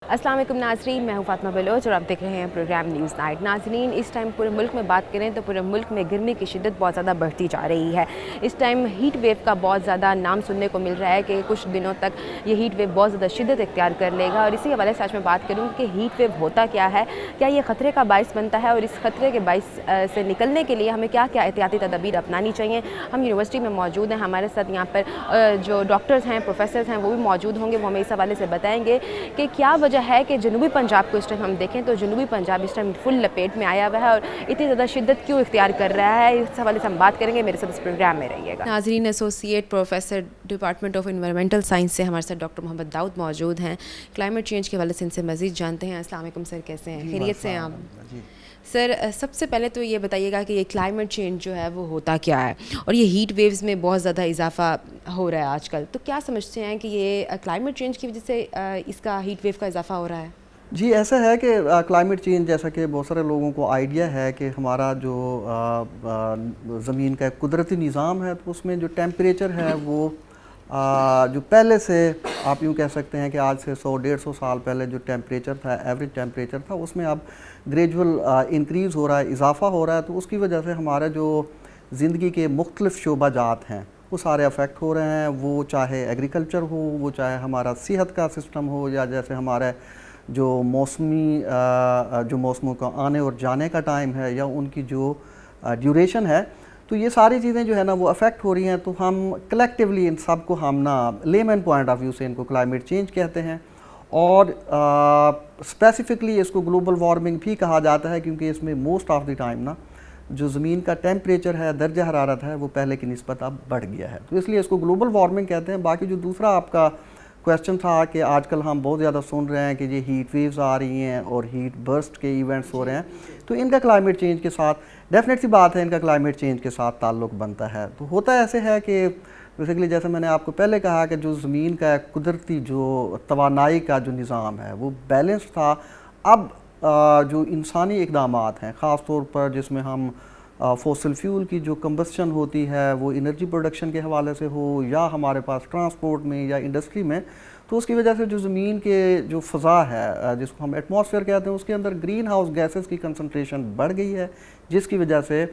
अस्सलाम वालेकुम नाज़रीन, मैं हूँ फ़ातिमा बलोच और आप देख रहे हैं प्रोग्राम न्यूज़ नाइट। नाज़रीन, इस टाइम पूरे मुल्क में बात करें तो पूरे मुल्क में गर्मी की शिद्दत बहुत ज़्यादा बढ़ती जा रही है। इस टाइम हीट वेव का बहुत ज़्यादा नाम सुनने को मिल रहा है कि कुछ दिनों तक ये हीट वेव बहुत ज़्यादा शिद्दत इख्तियार कर लेगा और इसी हवाले से आज मैं बात करूँगी कि हीट वेव होता क्या है, क्या ये ख़तरे का बाइस बनता है और इस ख़तरे के बाइस से निकलने के लिए हमें क्या क्या एहतियाती तदाबीर अपनानी चाहिए। हम यूनिवर्सिटी में मौजूद हैं, हमारे साथ यहाँ पर जो डॉक्टर्स हैं, प्रोफेसर्स हैं, वो भी मौजूद होंगे। वो हमें इस हवाले से बताएँगे कि क्या वजह है कि जनूबी पंजाब को इस टाइम हम देखें तो जनूबी पंजाब इस टाइम फुल लपेट में आया हुआ है और इतनी ज़्यादा शिद्दत क्यों इख्तियार कर रहा है, इस हवाले से हम बात करेंगे। मेरे साथ इस प्रोग्राम में रहिएगा। नाज़रीन, associate professor department of environmental science से हमारे साथ डॉक्टर मोहम्मद दाऊद मौजूद हैं। क्लाइमेट चेंज के हवाले से इनसे मज़ीद जानते हैं। अस्सलाम वालेकुम सर, कैसे हैं? खैरियत से हैं आप? सर, सबसे पहले तो ये बताइएगा कि ये क्लाइमेट चेंज जो है वो होता क्या है और ये हीट वेव्स में बहुत ज़्यादा इजाफा हो रहा है आजकल, तो क्या समझते हैं कि ये क्लाइमेट चेंज की वजह से इसका हीट वेव का इजाफा हो रहा है? जी, ऐसा है कि क्लाइमेट चेंज, जैसा कि बहुत सारे लोगों को आइडिया है कि हमारा जो ज़मीन का एक कुदरती निज़ाम है, तो उसमें जो टेम्परेचर है वो जो पहले से आप यूँ कह सकते हैं कि आज से 100-150 साल पहले जो टेम्परेचर था, एवरेज टेम्परेचर था, उसमें अब ग्रेजुअल इंक्रीज़ हो रहा है, इजाफा हो रहा है। तो उसकी वजह से हमारा जो ज़िंदगी के मुख्तलिफ़ शोबाजात हैं वो सारे अफेक्ट हो रहे हैं। वो चाहे एग्रीकल्चर हो, वो चाहे हमारा सेहत का सिस्टम हो, या जैसे हमारा जो मौसमों का आने और जाने का टाइम है, या उनकी जो ड्यूरेशन है। तो ये सारी चीज़ें जो है ना वो अफेक्ट हो रही हैं। तो हम कलेक्टिवली इन सब को हम ना लेमैन पॉइंट ऑफ व्यू से इनको क्लाइमेट चेंज कहते हैं, और स्पेसिफिकली इसको ग्लोबल वार्मिंग भी कहा जाता है, क्योंकि इसमें मोस्ट ऑफ द टाइम ना जो ज़मीन का टेम्परेचर है, दर्जा हरारत है, वो पहले की निस्बत अब बढ़ गया है। तो इसलिए इसको ग्लोबल वार्मिंग कहते हैं। बाकी जो दूसरा आपका क्वेश्चन था कि आजकल हम बहुत ज़्यादा सुन रहे हैं कि ये हीट वेव्स आ रही हैं और हीट बर्स्ट के इवेंट्स हो रहे हैं, तो इनका क्लाइमेट चेंज के साथ डेफिनेट सी बात है, इनका क्लाइमेट चेंज के साथ ताल्लुक़ बनता है। तो होता ऐसे है कि बेसिकली जैसे मैंने आपको पहले कहा कि जो ज़मीन का कुदरती जो तवानाई का जो निज़ाम है वो बैलेंस था। अब जो इंसानी इक़दामात हैं, ख़ास तौर पर जिसमें हम फॉसिल फ्यूल की जो कंबस्शन होती है, वो एनर्जी प्रोडक्शन के हवाले से हो, या हमारे पास ट्रांसपोर्ट में या इंडस्ट्री में, तो उसकी वजह से जो ज़मीन के जो फ़ज़ा है, जिसको हम एटमॉस्फेयर कहते हैं, उसके अंदर ग्रीन हाउस गैसेस की कंसनट्रेशन बढ़ गई है, जिसकी वजह से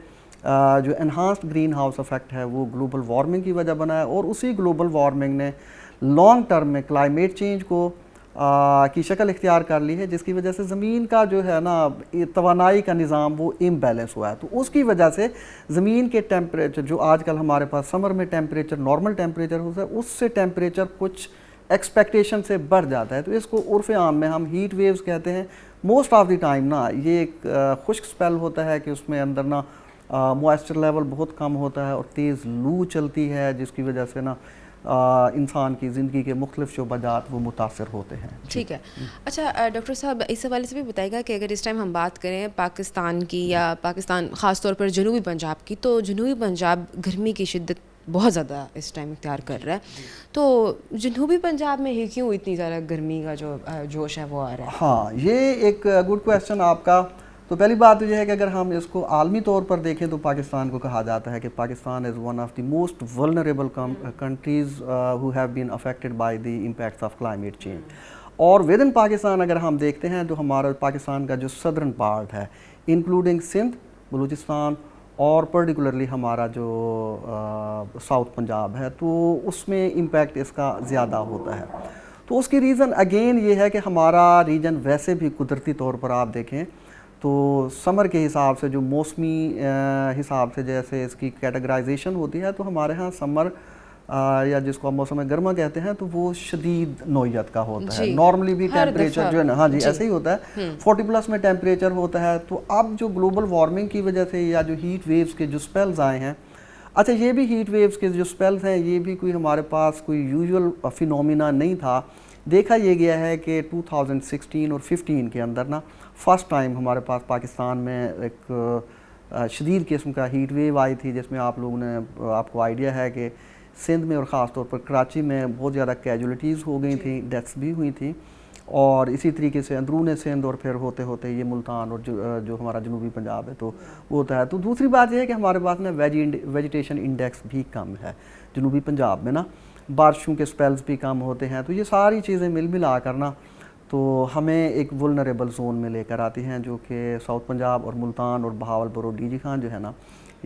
जो एनहांस्ड ग्रीन हाउस इफेक्ट है वो ग्लोबल वार्मिंग की वजह बना है। और उसी ग्लोबल वार्मिंग ने लॉन्ग टर्म में क्लाइमेट चेंज को की शक्ल इख्तियार कर ली है, जिसकी वजह से ज़मीन का जो है ना तवानाई का निज़ाम वो इम्बैलेंस हुआ है। तो उसकी वजह से ज़मीन के टेम्परेचर जो आजकल हमारे पास समर में टेम्परेचर नॉर्मल टेम्परेचर होता है, उससे टेम्परेचर कुछ एक्सपेक्टेशन से बढ़ जाता है। तो इसको उर्फ़ आम में हम हीट वेव्स कहते हैं। मोस्ट ऑफ द टाइम ना ये एक खुश्क स्पेल होता है कि उसमें अंदर ना मॉइस्चर लेवल बहुत कम होता है और तेज़ लू चलती है, जिसकी वजह से ना इंसान की ज़िंदगी के मुख्तलिफ शोबाजात वो मुतासर होते हैं। ठीक है। अच्छा डॉक्टर साहब, इस हवाले से भी बताएगा कि अगर इस टाइम हम बात करें पाकिस्तान की, या पाकिस्तान ख़ास तौर पर जनूबी पंजाब की, तो जनूबी पंजाब गर्मी की शिद्दत बहुत ज़्यादा इस टाइम इख्तियार कर रहा है, तो जनूबी पंजाब में ही क्यों इतनी ज़्यादा गर्मी का जो जोश है वो आ रहा है? हाँ, ये एक गुड क्वेश्चन आपका। तो पहली बात तो यह है कि अगर हम इसको आलमी तौर पर देखें तो पाकिस्तान को कहा जाता है कि Pakistan is one of the most vulnerable countries who have been affected by the impacts of climate change. और विद इन पाकिस्तान अगर हम देखते हैं तो हमारा पाकिस्तान का जो सदर्न पार्ट है, इंक्लूडिंग सिंध, बलूचिस्तान और पर्टिकुलरली हमारा जो साउथ पंजाब है, तो उसमें इम्पैक्ट इसका ज़्यादा होता है। तो उसकी रीज़न अगेन ये है कि हमारा रीजन वैसे भी कुदरती तौर पर आप देखें तो समर के हिसाब से, जो मौसमी हिसाब से जैसे इसकी कैटेगराइजेशन होती है, तो हमारे यहाँ समर या जिसको हम मौसम गर्मा कहते हैं, तो वो शदीद नौयत का होता है। नॉर्मली भी टेम्परेचर जो है ना, हाँ जी, ऐसे ही होता है, 40+ में टेम्परेचर होता है। तो अब जो ग्लोबल वार्मिंग की वजह से या जो हीट वेव्स के जो स्पेल्स आए हैं, अच्छा ये भी हीट वेव्स के जो स्पेल्स हैं ये भी कोई हमारे पास कोई यूजुअल फिनोमिना नहीं था। देखा ये गया है कि 2016 और 15 के अंदर ना फर्स्ट टाइम हमारे पास पाकिस्तान में एक शदीद किस्म का हीट वेव आई थी, जिसमें आप लोगों ने, आपको आइडिया है कि सिंध में और ख़ास तौर पर कराची में बहुत ज़्यादा कैजुअलिटीज़ हो गई थी, डेथ्स भी हुई थी। और इसी तरीके से अंदरून सिंध और फिर होते होते ये मुल्तान और जो हमारा जनूबी पंजाब है तो वो होता है। तो दूसरी बात यह है कि हमारे पास ना वेजिटेशन इंडेक्स भी कम है जनूबी पंजाब में ना, बारिशों के स्पेल्स भी कम होते हैं। तो ये सारी चीज़ें मिल मिला कर ना तो हमें एक वुलनरेबल जोन में लेकर आती हैं, जो कि साउथ पंजाब और मुल्तान और बहावलपुर और डीजी खान जो है ना,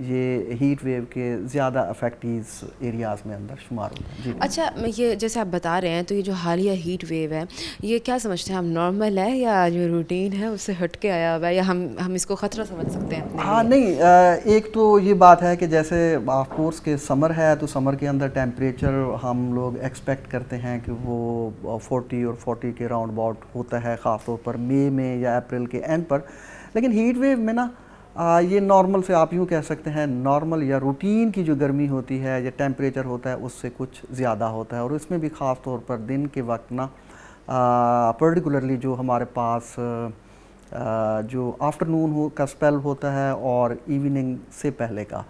ये हीट वेव के ज़्यादा अफेक्टीज एरियाज़ में अंदर शुमार होते हैं। जी अच्छा, ये जैसे आप बता रहे हैं, तो ये जो हालिया हीट वेव है, ये क्या समझते हैं हम, नॉर्मल है या जो रूटीन है उससे हट के आया हुआ है, या हम इसको ख़तरा समझ सकते हैं अपने हाँ लिए? नहीं, एक तो ये बात है कि जैसे ऑफ कोर्स के समर है, तो समर के अंदर टेम्परेचर हम लोग एक्सपेक्ट करते हैं कि वो 40 और 40 के राउंड अबाउट होता है, ख़ास तौर पर मई में या अप्रैल के एंड पर। लेकिन हीट वेव में ना ये नॉर्मल से आप यूँ कह सकते हैं, नॉर्मल या रूटीन की जो गर्मी होती है या टेम्परेचर होता है उससे कुछ ज़्यादा होता है। और इसमें भी ख़ास तौर पर दिन के वक्त ना पर्टिकुलरली जो हमारे पास जो आफ्टरनून का स्पेल होता है और इवनिंग से पहले का,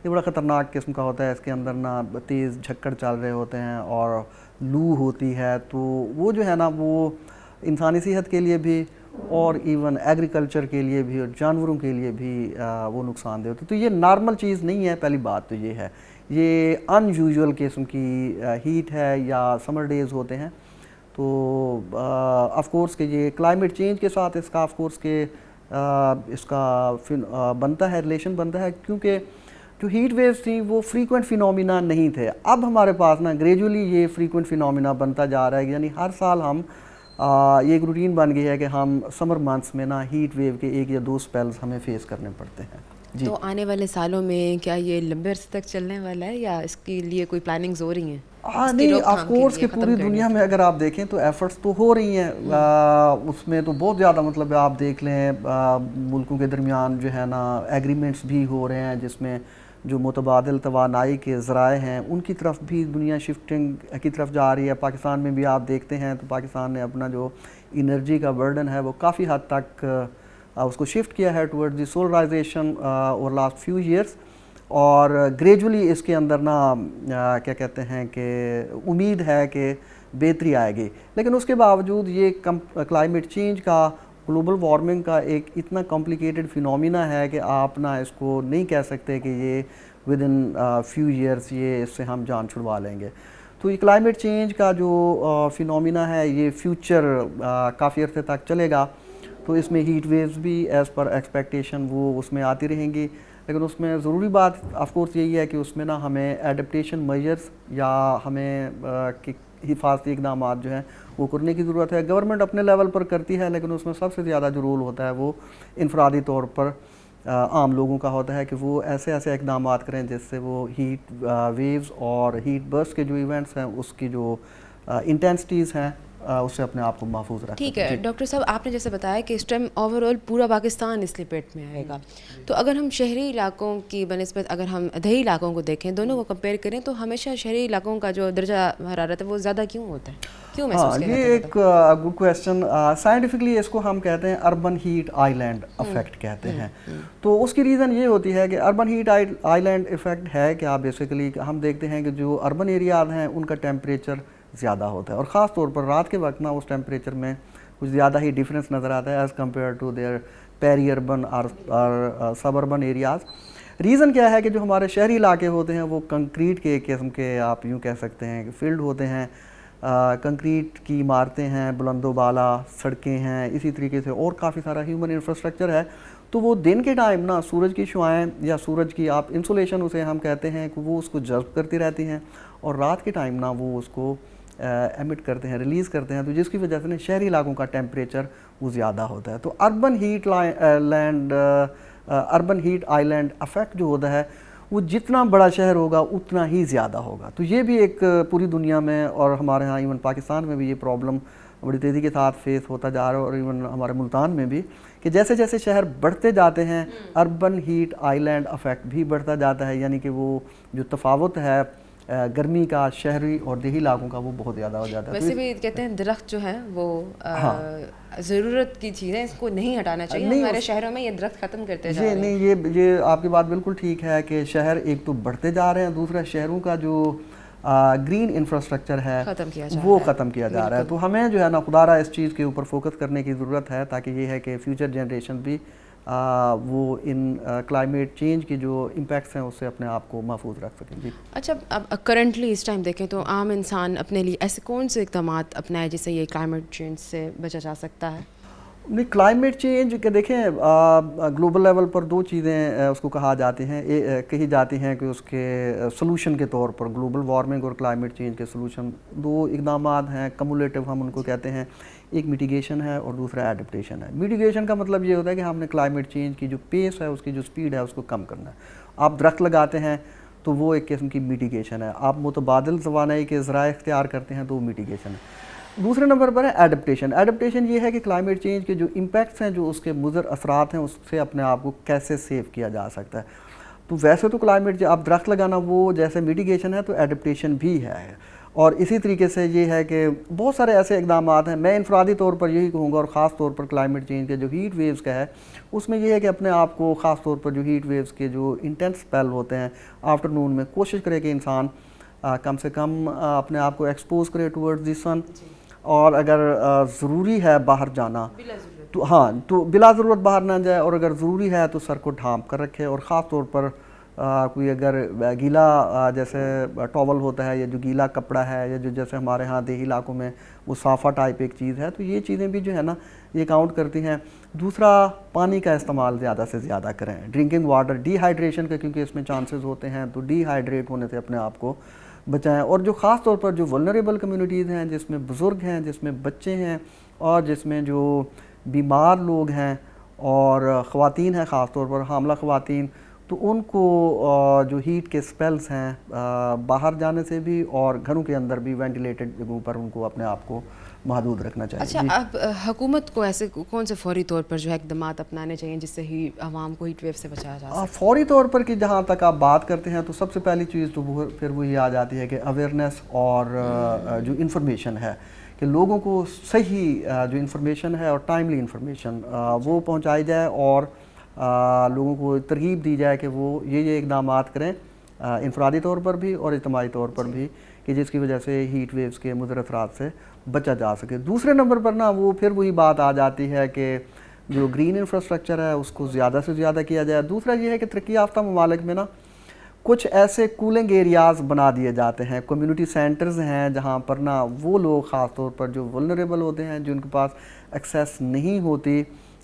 ये बड़ा ख़तरनाक किस्म का होता है। इसके अंदर ना तेज़ झक्कड़ चल रहे होते हैं और लू होती है, तो वो जो है ना वो इंसानी सेहत के लिए भी और इवन एग्रीकल्चर के लिए भी और जानवरों के लिए भी वो नुकसानदेह होती है। तो ये नॉर्मल चीज़ नहीं है, पहली बात तो ये है, ये अनयूजुअल किस्म की हीट है या समर डेज़ होते हैं। तो ऑफ कोर्स के ये क्लाइमेट चेंज के साथ इसका ऑफ कोर्स के इसका बनता है, रिलेशन बनता है, क्योंकि जो हीट वेव्स थी वो फ्रीक्वेंट फिनोमिना नहीं थे। अब हमारे पास ना ग्रेजुअली ये फ्रीक्वेंट फिनोमिना बनता जा रहा है, यानी हर साल हम ये एक रूटीन बन गई है कि हम समर मंथ्स में ना हीट वेव के 1 या 2 स्पेल्स हमें फेस करने पड़ते हैं। जी। तो आने वाले सालों में क्या ये लंबे अरसे तक चलने वाला है, या इसके लिए कोई प्लानिंग्स हो रही हैं? हाँ नहीं, ऑफ कोर्स कि पूरी दुनिया में अगर आप देखें तो एफर्ट्स तो हो रही हैं, उसमें तो बहुत ज़्यादा, मतलब आप देख लें मुल्कों के दरमियान जो है ना एग्रीमेंट्स भी हो रहे हैं, जिसमें जो मुतबादिल तवानाई के ज़राए हैं उनकी तरफ भी दुनिया शिफ्टिंग की तरफ जा रही है। पाकिस्तान में भी आप देखते हैं तो पाकिस्तान ने अपना जो एनर्जी का बर्डन है वो काफ़ी हद तक उसको शिफ्ट किया है towards the solarization over last few years, और ग्रेजुअली इसके अंदर ना क्या कहते हैं कि उम्मीद है कि बेहतरी आएगी। लेकिन उसके बावजूद ये क्लाइमेट चेंज का, ग्लोबल वार्मिंग का एक इतना कॉम्प्लिकेटेड फिनोमिना है कि आप ना इसको नहीं कह सकते कि ये विद इन फ्यू ईयर्स ये इससे हम जान छुड़वा लेंगे। तो ये क्लाइमेट चेंज का जो फिनोमिना है ये फ्यूचर काफ़ी अर्से तक चलेगा। तो इसमें हीट वेव्स भी एज़ पर एक्सपेक्टेशन वो उसमें आती रहेंगी, लेकिन उसमें ज़रूरी बात ऑफ कोर्स यही है कि उसमें ना हमें एडेप्टेशन मेजर्स या हमें हिफाजती इक़दाम जो हैं वो करने की ज़रूरत है। गवर्नमेंट अपने लेवल पर करती है, लेकिन उसमें सबसे ज़्यादा जो रोल होता है वो इनफरादी तौर पर आम लोगों का होता है कि वो ऐसे ऐसे इक़दाम करें जिससे वो हीट वेव्स और हीट बर्स्ट के जो इवेंट्स हैं उसकी जो इंटेंसिटीज़ हैं उससे अपने आप को महफूज रखें। ठीक है डॉक्टर साहब, आपने जैसे बताया कि इस टाइम ओवरऑल पूरा पाकिस्तान इस लिपेट में आएगा, तो अगर हम शहरी इलाकों की बनिस्बत अगर हम दही इलाकों को देखें, दोनों को कंपेयर करें, तो हमेशा शहरी इलाकों का जो दर्जा हरारत है वो ज़्यादा क्यों होता है, क्यों महसूस किया जाता है? ये एक गुड क्वेश्चन। साइंटिफिकली इसको हम कहते हैं अर्बन हीट आइलैंड इफेक्ट कहते हैं। तो उसकी रीज़न ये होती है कि अर्बन हीट आइलैंड इफेक्ट है कि आप बेसिकली हम देखते हैं कि जो अर्बन एरियाज हैं उनका टेम्परेचर ज़्यादा होता है, और ख़ास तौर पर रात के वक्त ना उस टेम्परेचर में कुछ ज़्यादा ही डिफरेंस नज़र आता है as compared to their peri urban और सबअर्बन एरियाज़। रीज़न क्या है कि जो हमारे शहरी इलाके होते हैं वो कंक्रीट के किस्म के, आप यूँ कह सकते हैं कि फील्ड होते हैं, कंक्रीट की इमारतें हैं, बुलंदोबाला सड़कें हैं, इसी तरीके से और काफ़ी सारा ह्यूमन इंफ्रास्ट्रक्चर है। तो वो दिन के टाइम ना सूरज की शुआएँ या सूरज की आप इंसुलेशन उसे हम कहते हैं कि वो उसको जज़्ब करती रहती हैं, और रात के टाइम ना वो उसको एमिट करते हैं, रिलीज़ करते हैं, तो जिसकी वजह से ना शहरी इलाकों का टेम्परेचर वो ज़्यादा होता है। तो अर्बन हीट आइलैंड इफेक्ट जो होता है वो जितना बड़ा शहर होगा उतना ही ज़्यादा होगा। तो ये भी एक पूरी दुनिया में और हमारे यहाँ इवन पाकिस्तान में भी ये प्रॉब्लम बड़ी तेज़ी के साथ फेस होता जा रहा है, और इवन हमारे मुल्तान में भी, कि जैसे जैसे शहर बढ़ते जाते हैं अर्बन हीट आइलैंड इफेक्ट भी बढ़ता जाता है, यानी कि वो जो तफावत है गर्मी का शहरी और देही इलाकों का वो बहुत ज़्यादा हो जाता है। वैसे भी कहते हैं दरख्त जो है वो ज़रूरत की चीज़ है, इसको नहीं हटाना चाहिए। नहीं, हमारे शहरों में ये दरख्त ख़त्म करते जा रहे हैं। नहीं, ये आपकी बात बिल्कुल ठीक है कि शहर एक तो बढ़ते जा रहे हैं, दूसरा शहरों का जो ग्रीन इंफ्रास्ट्रक्चर है वो ख़त्म किया जा रहा है। तो हमें जो है ना खुदारा इस चीज़ के ऊपर फोकस करने की ज़रूरत है, ताकि ये है कि फ्यूचर जनरेशन भी वो इन क्लाइमेट चेंज के जो इम्पैक्ट्स हैं उससे अपने आप को महफूज रख सकें। जी। अच्छा, अब करंटली इस टाइम देखें तो आम इंसान अपने लिए ऐसे कौन से इक़दाम अपनाए जिससे ये क्लाइमेट चेंज से बचा जा सकता है? नहीं, क्लाइमेट चेंज के देखें ग्लोबल लेवल पर दो चीज़ें उसको कहा जाती हैं, कही जाती हैं कि उसके सॉल्यूशन के तौर पर ग्लोबल वार्मिंग और क्लाइमेट चेंज के सॉल्यूशन दो इकदाम हैं, कम्युलेटिव हम उनको कहते हैं। एक मिटिगेशन है और दूसरा एडप्टेशन है। मिटिगेशन का मतलब ये होता है कि हमने क्लाइमेट चेंज की जो पेस है, उसकी जो स्पीड है, उसको कम करना है। आप दरख्त लगाते हैं तो वो एक किस्म की मिटिगेशन है। आप मुतबादिल तवानाई के ज़राए इख्तियार करते हैं तो वो मिटिगेशन है। दूसरे नंबर पर है एडप्टेशन। एडप्टेशन ये है कि क्लाइमेट चेंज के जो इम्पैक्ट्स हैं, जो उसके मुज़र असरात हैं, उससे अपने आप को कैसे सेव किया जा सकता है। तो वैसे तो क्लाइमेट आप दरख्त लगाना वो जैसे मिटिगेशन है, तो एडप्टेशन भी है। और इसी तरीके से ये है कि बहुत सारे ऐसे इकदाम हैं। मैं इनफरादी तौर पर यही कहूँगा, और ख़ास तौर पर क्लाइमेट चेंज के जो हीट वेव्स का है, उसमें यह है कि अपने आप को ख़ास तौर पर जो हीट वेव्स के जो इंटेंस स्पेल होते हैं आफ्टरनून में, कोशिश करे कि इंसान कम से कम अपने आप को एक्सपोज करे टूवर्ड्स द सन। और अगर ज़रूरी है बाहर जाना तो हाँ, तो बिला ज़रूरत बाहर ना जाए, और अगर ज़रूरी है तो सर को ढांप कर रखे। और ख़ास तौर पर कोई अगर गीला जैसे टॉवल होता है, या जो गीला कपड़ा है, या जो जैसे हमारे यहाँ देही इलाकों में वो साफ़ा टाइप एक चीज़ है, तो ये चीज़ें भी जो है ना ये काउंट करती हैं। दूसरा, पानी का इस्तेमाल ज़्यादा से ज़्यादा करें, ड्रिंकिंग वाटर। डिहाइड्रेशन का क्योंकि इसमें चांसेस होते हैं, तो डिहाइड्रेट होने से अपने आप को बचाएं। और जो ख़ास तौर पर जो वल्नरेबल कम्युनिटीज़ हैं, जिसमें बुज़ुर्ग हैं, जिसमें बच्चे हैं, और जिसमें जो बीमार लोग हैं और ख़वातीन हैं, ख़ास तौर पर हामला ख़वातीन, तो उनको जो हीट के स्पेल्स हैं बाहर जाने से भी और घरों के अंदर भी वेंटिलेटेड जगहों पर उनको अपने आप को महदूद रखना चाहिए। अच्छा, अब हुकूमत को ऐसे कौन से फौरी तौर पर जो है इक़दाम अपनाने चाहिए जिससे ही आवाम को हीट वेव से बचाया जा सके? फौरी तौर पर कि जहाँ तक आप बात करते हैं, तो सबसे पहली चीज़ तो वो फिर वही आ जाती है कि अवेयरनेस और जो इंफॉर्मेशन है, कि लोगों को सही जो इंफॉर्मेशन है और टाइमली इंफॉर्मेशन वो पहुँचाई जाए, और लोगों को तरगीब दी जाए कि वो ये इक़दाम करें इंफरादी तौर पर भी और इज्तिमाई तौर पर भी, कि जिसकी वजह से हीट वेव्स के मुज़र असरात से बचा जा सके। दूसरे नंबर पर ना वो फिर वही बात आ जाती है कि जो ग्रीन इंफ्रास्ट्रक्चर है उसको ज़्यादा से ज़्यादा किया जाए। दूसरा ये है कि तरक्की याफ्ता ममालिक में ना कुछ ऐसे कूलिंग एरियाज़ बना दिए जाते हैं, कम्युनिटी सेंटर्स हैं, जहाँ पर ना वो लोग ख़ास तौर पर जो वल्नरेबल होते हैं, जिनके पास एक्सेस नहीं होती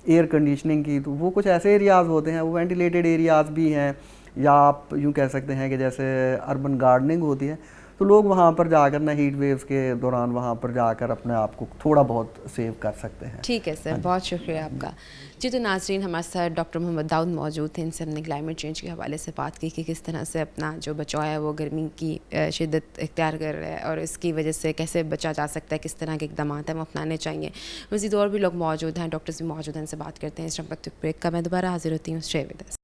एयर कंडीशनिंग की, तो वो कुछ ऐसे एरियाज़ होते हैं, वो वेंटिलेटेड एरियाज़ भी हैं, या आप यूँ कह सकते हैं कि जैसे अर्बन गार्डनिंग होती है, तो लोग वहाँ पर जाकर ना हीट वेव्स के दौरान वहाँ पर जाकर अपने आप को थोड़ा बहुत सेव कर सकते हैं। ठीक है सर, बहुत शुक्रिया आपका। जी, तो नाज़रीन, हमारे साथ डॉक्टर मोहम्मद दाऊद मौजूद थे। इनसे हमने क्लाइमेट चेंज के हवाले से बात की कि किस तरह से अपना जो बचाव है वो गर्मी की शिद्दत इख्तियार कर रहा है, और इसकी वजह से कैसे बचा जा सकता है, किस तरह के इक़दाम हैं वो अपनाने चाहिए। मज़ीद और भी लोग मौजूद हैं, डॉक्टर्स भी मौजूद हैं, इनसे बात करते हैं। इस वक्त ब्रेक का मैं दोबारा हाजिर होती हूँ। Stay with us.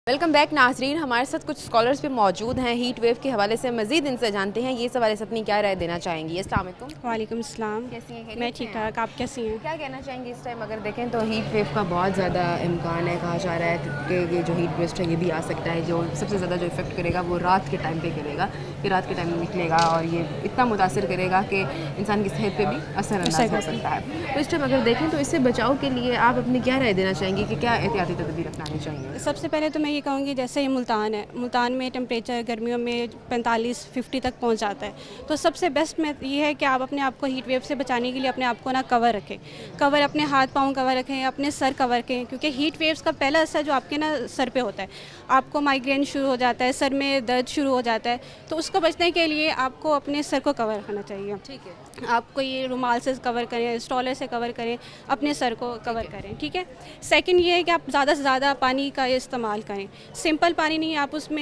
Welcome back नाजरीन, हमारे साथ कुछ स्कॉलर्स भी मौजूद हैं हीट वेव के हवाले से। मज़ीद इनसे जानते हैं ये इस हवाले से अपनी क्या राय देना चाहेंगी। अस्सलाम वालेकुम। वालेकुम सलाम। कैसी हैं? मैं ठीक ठाक, आप कैसी हैं? क्या कहना चाहेंगी इस टाइम अगर देखें तो हीट वेव का बहुत ज़्यादा इम्कान है, कहा जा रहा है कि ये जो हीट वेव है ये भी आ सकता है। जो सबसे ज़्यादा जो इफेक्ट करेगा वो रात के टाइम पे करेगा, कि रात के टाइम में निकलेगा और ये इतना मुतासर करेगा कि इंसान की सेहत पे भी असरअंदाज हो सकता है। तो इस टाइम अगर देखें तो इससे बचाव के लिए आप अपनी क्या राय देना चाहेंगी कि क्या एहतियाती तदबीर अपनानी चाहिए? सबसे पहले तो मैं ये कहूँगी, जैसे मुल्तान है, मुल्तान में टेम्परेचर गर्मियों में 45-50 तक पहुंच जाता है, तो सबसे बेस्ट में ये है कि आप अपने आप को हीट वेव से बचाने के लिए अपने आप को ना कवर रखें, कवर अपने हाथ पाँव कवर रखें, अपने सर कवर रखें, क्योंकि हीट वेव्स का पहला असर जो आपके ना सर पे होता है, आपको माइग्रेन शुरू हो जाता है, सर में दर्द शुरू हो जाता है, तो उसको बचने के लिए आपको अपने सर को कवर रखना चाहिए। ठीक है, आपको ये रुमाल से कवर करें, स्टॉलर से कवर करें, अपने सर को कवर करें। ठीक है। सेकंड ये है कि आप ज़्यादा से ज़्यादा पानी का इस्तेमाल करें। सिंपल पानी नहीं, आप उसमें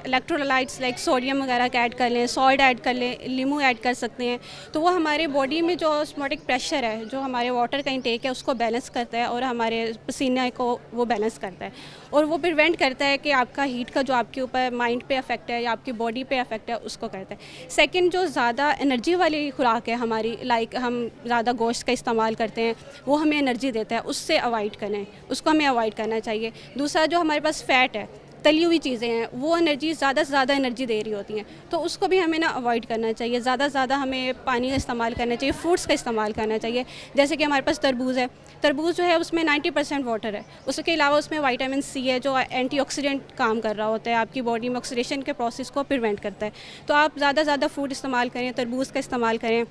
इलेक्ट्रोलाइट्स लाइक सोडियम वगैरह का ऐड कर लें, सॉल्ट ऐड कर लें, नींबू ऐड कर सकते हैं, तो वो हमारे बॉडी में जो ऑस्मोटिक प्रेशर है, जो हमारे वाटर का इंटेक है, उसको बैलेंस करता है और हमारे पसीने को वो बैलेंस करता है, और वो प्रिवेंट करता है कि आपका हीट का जो आपके ऊपर माइंड पे अफेक्ट है या आपकी बॉडी पे अफेक्ट है उसको करता है। सेकंड, जो ज़्यादा एनर्जी वाली खुराक है हमारी, लाइक हम ज़्यादा गोश्त का इस्तेमाल करते हैं, वो हमें एनर्जी देता है, उससे अवॉइड करें, उसको हमें अवॉइड करना चाहिए। दूसरा, जो हमारे पास फ़ैट है, तली हुई चीज़ें हैं वो एनर्जी ज़्यादा से ज़्यादा एनर्जी दे रही होती हैं, तो उसको भी हमें ना अवॉइड करना चाहिए। ज़्यादा से ज़्यादा हमें पानी का इस्तेमाल करना चाहिए, फ्रूट्स का इस्तेमाल करना चाहिए। जैसे कि हमारे पास तरबूज है, तरबूज जो है उसमें 90% वाटर है, उसके अलावा उसमें विटामिन सी है जो एंटीऑक्सीडेंट काम कर रहा होता है, आपकी बॉडी में ऑक्सीडेशन के प्रोसेस को प्रिवेंट करता है। तो आप ज़्यादा से ज़्यादा फ्रूट इस्तेमाल करें, तरबूज का इस्तेमाल करें।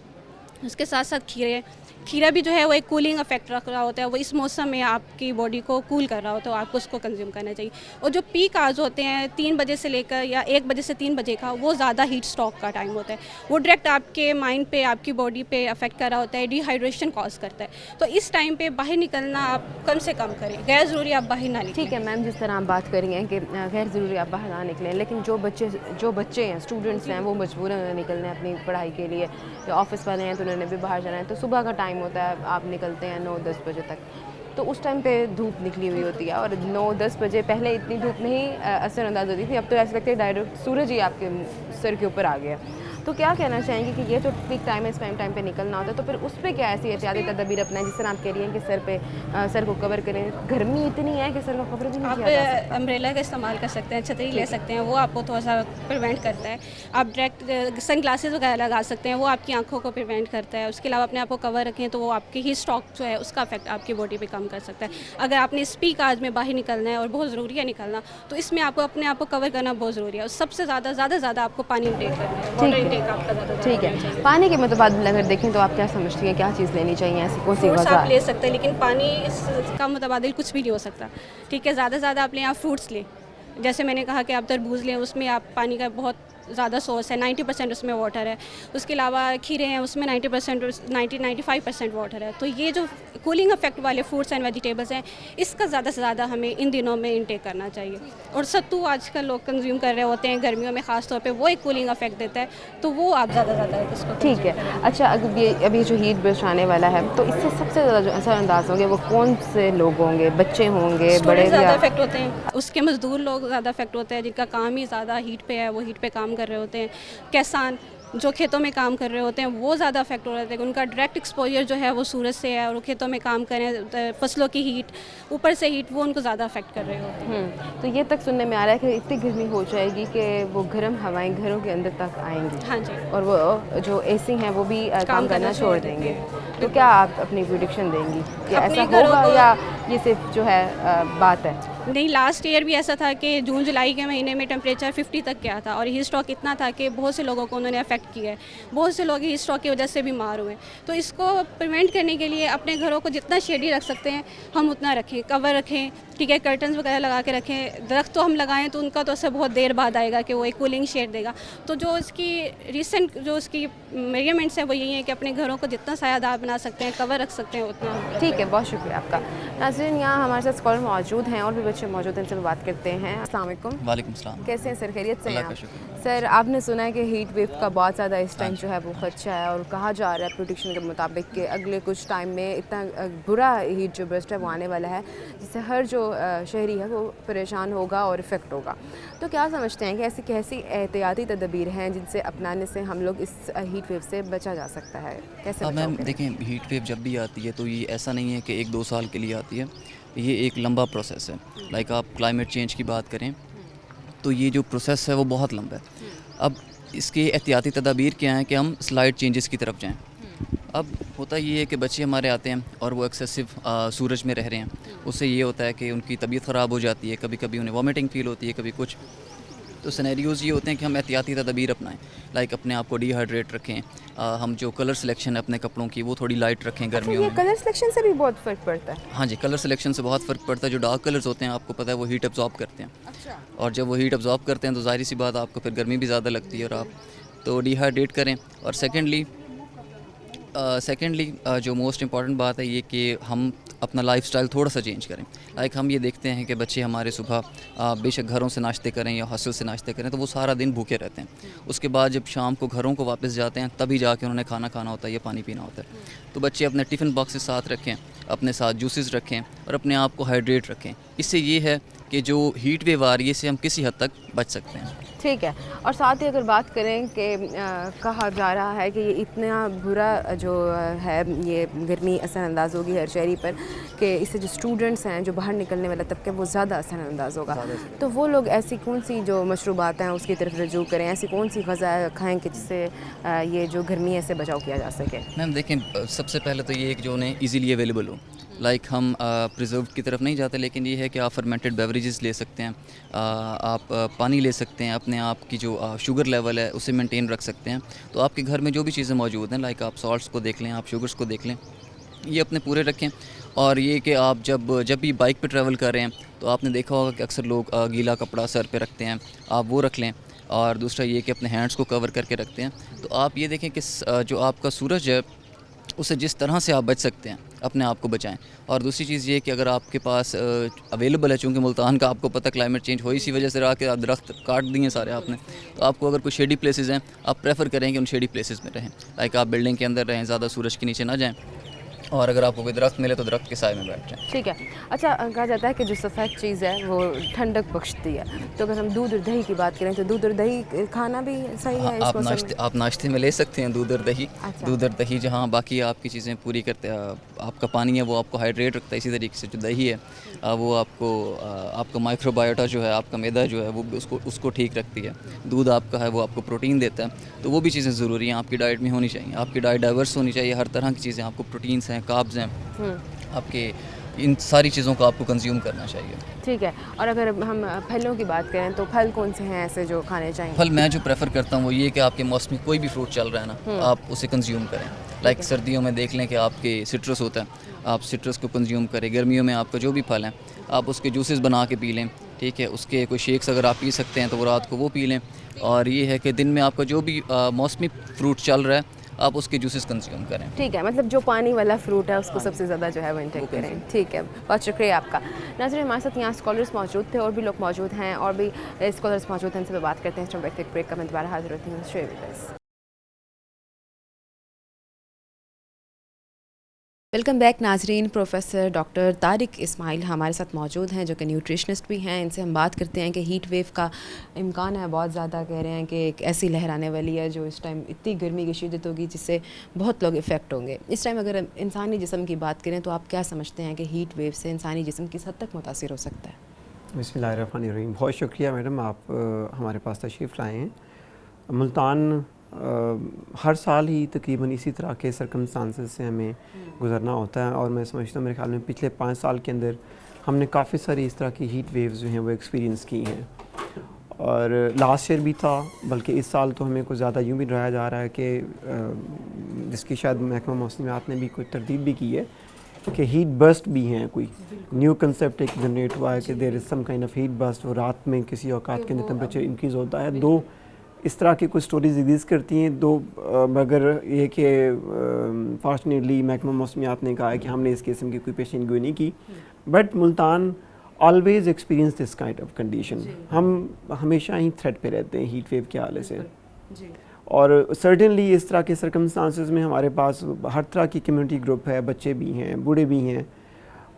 उसके साथ साथ खीरा भी जो है वो एक कूलिंग इफेक्ट रख रहा होता है, वो इस मौसम में आपकी बॉडी को कूल कर रहा होता है, तो आपको उसको कंज्यूम करना चाहिए। और जो पीक आवर्स होते हैं 3 बजे से लेकर या 1 बजे से 3 बजे का, वो ज़्यादा हीट स्ट्रोक का टाइम होता है, वो डायरेक्ट आपके माइंड पे, आपकी बॉडी पे अफेक्ट कर रहा होता है, डिहाइड्रेशन कॉज करता है। तो इस टाइम पे बाहर निकलना आप कम से कम करें, गैर ज़रूरी आप बाहर ना निकलें। ठीक है मैम, जिस तरह आप बात कर रही हैं कि गैर ज़रूरी आप बाहर ना निकलें, लेकिन जो बच्चे हैं, स्टूडेंट्स हैं, वो मजबूरन निकलने अपनी पढ़ाई के लिए, या ऑफिस वाले हैं तो उन्होंने भी बाहर जाना है, तो सुबह का टाइम होता है, आप निकलते हैं 9-10 बजे तक, तो उस टाइम पे धूप निकली हुई होती है और 9-10 बजे पहले इतनी धूप नहीं असरअंदाज होती थी, अब तो ऐसा लगता है डायरेक्ट सूरज ही आपके सर के ऊपर आ गया। तो क्या कहना चाहेंगे कि ये जो पीक टाइम है, इस टाइम पे निकलना होता है, तो फिर उस पर क्या ऐसी एहतियाती तदबीर अपनाएं, जिस तरह आप कह रही हैं कि सर को कवर करें? गर्मी इतनी है कि सर को कवर भी नहीं किया जा सकता। आप अम्ब्रेला का इस्तेमाल कर सकते हैं, छतरी ले सकते हैं, वो आपको थोड़ा सा प्रिवेंट करता है। आप डायरेक्ट सन ग्लासेस वगैरह लगा सकते हैं, वो आपकी आंखों को प्रिवेंट करता है। उसके अलावा अपने आप को कवर रखें तो वो आपकी ही स्टॉक जो है उसका इफेक्ट आपकी बॉडी पे कम कर सकता है। अगर आपने इस पीक आज में बाहर निकलना है और बहुत ज़रूरी है निकलना, तो इसमें आपको अपने आप को कवर करना बहुत ज़रूरी है। और सबसे ज़्यादा आपको पानी इंटेक करना है, वाटर इंटेक आपका ज़्यादा। ठीक है, पानी के मुतबादिल अगर देखें तो आप क्या समझती हैं, क्या चीज़ लेनी चाहिए, ऐसी कौन सी फ्रूट्स वजह? आप ले सकते हैं, लेकिन पानी इसका मुतबादिल कुछ भी नहीं हो सकता। ठीक है, ज़्यादा से ज़्यादा आप लें, आप फ्रूट्स लें। जैसे मैंने कहा कि आप तरबूज लें, उसमें आप पानी का बहुत ज़्यादा सोर्स है, 90% उसमें वाटर है। उसके अलावा खीरे हैं, उसमें 95% वाटर है। तो ये जो कूलिंग इफेक्ट वाले फ्रूट्स एंड वेजिटेबल्स हैं, इसका ज़्यादा से ज़्यादा हमें इन दिनों में इंटेक करना चाहिए। और सत्तू आजकल लोग कंज्यूम कर रहे होते हैं गर्मियों में ख़ास तौर पे, वो एक कूलिंग इफेक्ट देता है, तो वो आप ज़्यादा इसको। ठीक है, अच्छा, अभी जो हीट ब्रस्ट आने वाला है, तो इससे सबसे ज़्यादा जो असरअंदाज होंगे वो कौन से लोग होंगे? बच्चे होंगे, बड़े? ज़्यादा इफेक्ट होते हैं, उसके मजदूर लोग ज़्यादा इफेक्ट होते हैं, जिनका काम ही ज़्यादा हीट पे है, वो हीट पे काम कर रहे होते हैं। किसान जो खेतों में काम कर रहे होते हैं वो ज़्यादा इफेक्ट हो रहे थे, उनका डायरेक्ट एक्सपोजर जो है वो सूरज से है, और वो खेतों में काम करें, फसलों की हीट, ऊपर से हीट, वो उनको ज़्यादा इफेक्ट कर रहे होते हैं। तो ये तक सुनने में आ रहा है कि इतनी गर्मी हो जाएगी कि वो गर्म हवाएं घरों के अंदर तक आएंगी। हाँ जी, और वो जो एसी हैं वो भी काम करना छोड़ देंगे। तो क्या आप अपनी प्रेडिक्शन देंगी कि ऐसा होगा, या ये सिर्फ जो है बात है? नहीं, लास्ट ईयर भी ऐसा था कि जून जुलाई के महीने में टेम्परेचर 50 तक गया था, और हीट स्ट्रोक इतना था कि बहुत से लोगों को उन्होंने अफेक्ट किया है, बहुत से लोग हीट स्ट्रोक की वजह से बीमार हुए। तो इसको प्रिवेंट करने के लिए अपने घरों को जितना शेडी रख सकते हैं हम उतना रखें, कवर रखें, ठीक है, कर्टन्स वगैरह लगा के रखें। दरख्त तो हम लगाएं तो उनका तो असर बहुत देर बाद आएगा कि वो एक कूलिंग शेड देगा। तो जो इसकी रिसेंट जो इसकी मेजरमेंट्स हैं वो यही है कि अपने घरों को जितना सायादार बना सकते हैं, कवर रख सकते हैं, उतना। ठीक है, बहुत शुक्रिया आपका। नाज़रीन, यहाँ हमारे साथ स्कॉलर मौजूद हैं और भी बच्चे मौजूद हैं, इनसे बात करते हैं। अस्सलाम वालेकुम। वालेकुम सलाम। कैसे हैं सर, खैरियत से हैं अल्लाह का आप? शुक्र। सर, आपने सुना है कि हीट वेव का बहुत ज़्यादा इस टाइम जो है वो खदशा है, और कहा जा रहा है प्रेडिक्शन के मुताबिक कि अगले कुछ टाइम में इतना बुरा हीट जो बर्स्ट है वो आने वाला है, जिससे हर जो शहरी है वो परेशान होगा और इफ़ेक्ट होगा। तो क्या समझते हैं कि ऐसी कैसी एहतियाती तदबीर हैं जिनसे अपनाने से हम लोग इस हीट वेव से बचा जा सकता है? कैसे मैम देखें, हीट वेव जब भी आती है तो ये ऐसा नहीं है कि 1-2 साल के लिए आती है, ये एक लंबा प्रोसेस है। लाइक आप क्लाइमेट चेंज की बात करें तो ये जो प्रोसेस है वो बहुत लंबा है। अब इसके एहतियाती तदाबीर क्या हैं कि हम स्लाइड चेंजेस की तरफ जाएं। अब होता ये है कि बच्चे हमारे आते हैं और वो एक्सेसिव सूरज में रह रहे हैं, उससे ये होता है कि उनकी तबीयत ख़राब हो जाती है, कभी कभी उन्हें वॉमिटिंग फ़ील होती है, कभी कुछ। तो सिनेरियोज़ ये होते हैं कि हम एहतियाती तदबीर अपनाएं, लाइक अपने आप को डिहाइड्रेट रखें, हम जो कलर सिलेक्शन है अपने कपड़ों की वो थोड़ी लाइट रखें गर्मियों में। कलर सिलेक्शन से भी बहुत फ़र्क पड़ता है? हाँ जी, कलर सिलेक्शन से बहुत फ़र्क पड़ता है। जो डार्क कलर्स होते हैं आपको पता है वो हीट अब्जॉर्ब करते हैं। अच्छा। और जब वो हीट अब्जॉर्ब करते हैं तो ज़ाहिर सी बात आपको फिर गर्मी भी ज़्यादा लगती है, और आप तो डिहाइड्रेट करें। और सेकेंडली जो मोस्ट इम्पॉर्टेंट बात है ये कि हम अपना लाइफस्टाइल थोड़ा सा चेंज करें। लाइक हम ये देखते हैं कि बच्चे हमारे सुबह बेशक घरों से नाश्ते करें या हॉस्टल से नाश्ते करें तो वो सारा दिन भूखे रहते हैं, उसके बाद जब शाम को घरों को वापस जाते हैं तभी जाके उन्होंने खाना खाना होता है या पानी पीना होता है। तो बच्चे अपने टिफ़िन बॉक्सेस साथ रखें, अपने साथ जूसेस रखें और अपने आप को हाइड्रेट रखें। इससे ये है कि जो हीट वेव आ रही है इससे हम किसी हद तक बच सकते हैं। ठीक है। और साथ ही अगर बात करें कि कहा जा रहा है कि ये इतना बुरा जो है ये गर्मी असरअंदाज होगी हर शहरी पर कि इससे जो स्टूडेंट्स हैं, जो बाहर निकलने वाला तबका, वो ज़्यादा असरअंदाज होगा। तो वो लोग ऐसी कौन सी जो मशरूबात हैं उसकी तरफ रजू करें, ऐसी कौन सी ग़ज़ा खाएँ कि जिससे ये जो गर्मी है इससे बचाव किया जा सके? मैम देखें, सबसे पहले तो ये है कि जो उन्हें ईज़िली अवेलेबल हो। लाइक हम प्रिजर्व की तरफ नहीं जाते, लेकिन ये है कि आप फर्मेंटेड बेवरेजेस ले सकते हैं, आप पानी ले सकते हैं, अपने आप की जो शुगर लेवल है उसे मेंटेन रख सकते हैं। तो आपके घर में जो भी चीज़ें मौजूद हैं, लाइक आप सॉल्ट्स को देख लें, आप शुगर्स को देख लें, ये अपने पूरे रखें। और ये कि आप जब भी बाइक पे ट्रैवल कर रहे हैं तो आपने देखा होगा कि अक्सर लोग गीला कपड़ा सर पे रखते हैं, आप वो रख लें। और दूसरा ये कि अपने हैंड्स को कवर करके रखते हैं। तो आप ये देखें कि जो आपका सूरज है उससे जिस तरह से आप बच सकते हैं अपने आप को बचाएं। और दूसरी चीज़ ये कि अगर आपके पास अवेलेबल है, चूँकि मुल्तान का आपको पता क्लाइमेट चेंज हो इसी वजह से रहा कि आप दरख्त काट दिए सारे आपने, तो आपको अगर कोई शेडी प्लेसेस हैं आप प्रेफर करें कि उन शेडी प्लेसेस में रहें। लाइक आप बिल्डिंग के अंदर रहें, ज़्यादा सूरज के नीचे ना जाएँ, और अगर आपको कोई दरख्त मिले तो दरख्त के साए में बैठ जाएँ। ठीक है। अच्छा, कहा जाता है कि जो सफ़ेद चीज़ है वो ठंडक बख्शती है, तो अगर हम दूध और दही की बात करें तो दूध और दही खाना भी सही है इस मौसम में? आप नाश्ते में ले सकते हैं दूध और दही। अच्छा। दूध और दही जहाँ बाकी आपकी चीज़ें पूरी करते हैं, आपका पानी है वो आपको हाइड्रेट रखता है, इसी तरीके से जो दही है वो आपको आपका माइक्रोबायोटा जो है, आपका मैदा जो है वो उसको ठीक रखती है। दूध आपका है वो आपको प्रोटीन देता है। तो वो भी चीज़ें ज़रूरी हैं, आपकी डाइट में होनी चाहिए। आपकी डाइट डाइवर्स होनी चाहिए, हर तरह की चीज़ें, आपको प्रोटीन्स हैं, कार्ब्स हैं, आपके इन सारी चीज़ों को आपको कंज्यूम करना चाहिए। ठीक है। और अगर हम फलों की बात करें तो फल कौन से हैं ऐसे जो खाने चाहिए? फल मैं जो प्रेफर करता हूँ वो ये कि आपके मौसमी कोई भी फ्रूट चल रहा है ना, आप उसे कंज्यूम करें। लाइक सर्दियों में देख लें कि आपके सिट्रस होता है, आप सिट्रस को कंज्यूम करें। गर्मियों में आपका जो भी फल है आप उसके जूसेस बना के पी लें, ठीक है। उसके कोई शेक्स अगर आप पी सकते हैं तो वो रात को वो पी लें। और ये है कि दिन में आपका जो भी मौसमी फ्रूट चल रहा है आप उसके जूसेस कंज्यूम करें। ठीक है, मतलब जो पानी वाला फ्रूट है उसको सबसे ज़्यादा जो है वो इंटेक करें। ठीक है, बहुत शुक्रिया आपका। नाज़रीन, हमारे साथ यहाँ स्कॉलर्स मौजूद थे और भी लोग मौजूद हैं और भी स्कॉलर्स मौजूद हैं, इनसे बात करते हैं। इस टाइम ब्रेक का मैं दोबारा हाजिर होती हूँ। Stay with us. Welcome back नाजरीन। प्रोफेसर डॉक्टर तारिक इस्माइल हमारे साथ मौजूद हैं जो कि न्यूट्रिशनिस्ट भी हैं। इनसे हम बात करते हैं कि हीट वेव का इम्कान है बहुत ज़्यादा। कह रहे हैं कि एक ऐसी लहर आने वाली है जो इस टाइम इतनी गर्मी की शिद्दत होगी जिससे बहुत लोग इफ़ेक्ट होंगे। इस टाइम अगर इंसानी जिस्म की बात करें तो आप क्या समझते हैं कि हीट वेव से इंसानी जिस्म किस हद तक मुतासिर हो सकता है? बिस्मिल्लाहिर्रहमानिर्रहीम। बहुत शुक्रिया मैडम, आप हमारे पास तशरीफ़ लाए हैं। मुल्तान हर साल ही तकरीबन इसी तरह के सर्कमस्टांसेस से हमें गुज़रना होता है और मैं समझता हूँ मेरे ख्याल में पिछले 5 साल के अंदर हमने काफ़ी सारी इस तरह की हीट वेव्स जो हैं वो एक्सपीरियंस की हैं। और लास्ट ईयर भी था, बल्कि इस साल तो हमें कुछ ज़्यादा यूँ भी डराया जा रहा है कि जिसकी शायद महकमा मौसमियात ने भी कोई तरदीद भी की है कि हीट बर्स्ट भी हैं। कोई न्यू कंसेप्ट एक जनरेट हुआ है कि there is some kind of heat burst, और रात में किसी औकात के अंदर टेम्परेचर इंक्रीज़ होता है। दो इस तरह की कुछ स्टोरीज एग्जिस्ट करती हैं, दो मगर ये कि फॉर्चुनेटली महकमा मौसमियात ने कहा है कि हमने इस किस्म की कोई पेशन गोई नहीं की। But Multan always experience this kind of condition. हम हमेशा ही थ्रेट पे रहते हैं हीट वेव के हवाले से। और सर्टेनली इस तरह के सर्कमस्टांसेस में हमारे पास हर तरह की कम्युनिटी ग्रुप है, बच्चे भी हैं, बूढ़े भी हैं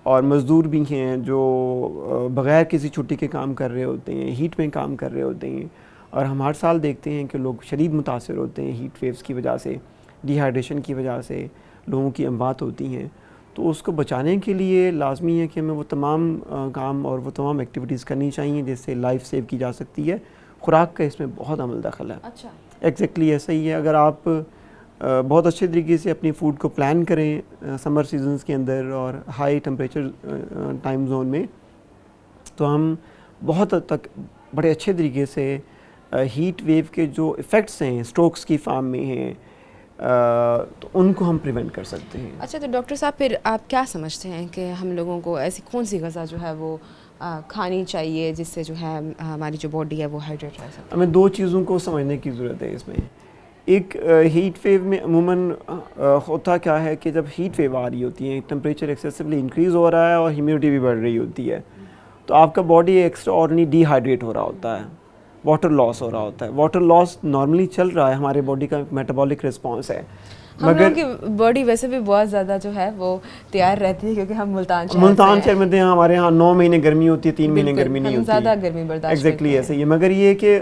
और मज़दूर भी हैं जो बग़ैर किसी छुट्टी के काम कर रहे होते हैं, हीट में काम कर रहे होते हैं। और हम हर साल देखते हैं कि लोग शदीद मुतासिर होते हैं हीट वेव्स की वजह से, डिहाइड्रेशन की वजह से लोगों की अमवात होती हैं। तो उसको बचाने के लिए लाजमी है कि हमें वो तमाम काम और वो तमाम एक्टिविटीज़ करनी चाहिए जिससे लाइफ सेव की जा सकती है। खुराक का इसमें बहुत अमल दखल है। अच्छा, एग्जैक्टली ऐसा ही है। अगर आप बहुत अच्छे तरीके से अपनी फ़ूड को प्लान करें समर सीजन्स के अंदर और हाई टेम्परेचर टाइम जोन में, तो हम बहुत हद तक बड़े अच्छे तरीके से हीट वेव के जो इफ़ेक्ट्स हैं स्ट्रोक्स की फॉर्म में हैं तो उनको हम प्रिवेंट कर सकते हैं। अच्छा, तो डॉक्टर साहब फिर आप क्या समझते हैं कि हम लोगों को ऐसी कौन सी ग़ज़ा जो है वो खानी चाहिए जिससे जो है हमारी जो बॉडी है वो हाइड्रेट रह सके? हमें दो चीज़ों को समझने की ज़रूरत है इसमें। एक हीट वेव में अमूमन होता क्या है कि जब हीट वेव आ रही होती है, टेम्परेचर एक्सेसिवली इंक्रीज़ हो रहा है और ह्यूमिडिटी भी बढ़ रही होती है, तो आपका बॉडी एक्स्ट्रा ऑर्डिनरी डिहाइड्रेट हो रहा होता है, वाटर लॉस हो रहा होता है। वाटर लॉस नॉर्मली चल रहा है, हमारे बॉडी का मेटाबॉलिक रिस्पॉन्स है। हम लोगों की बॉडी वैसे भी बहुत ज़्यादा जो है वो तैयार रहती है क्योंकि हम मुल्तान शहर में हमारे यहाँ 9 महीने गर्मी होती है, 3 महीने गर्मी नहीं होती, ज़्यादा गर्मी बर्दाश्त एग्जैक्टली ऐसे ही है। मगर ये कि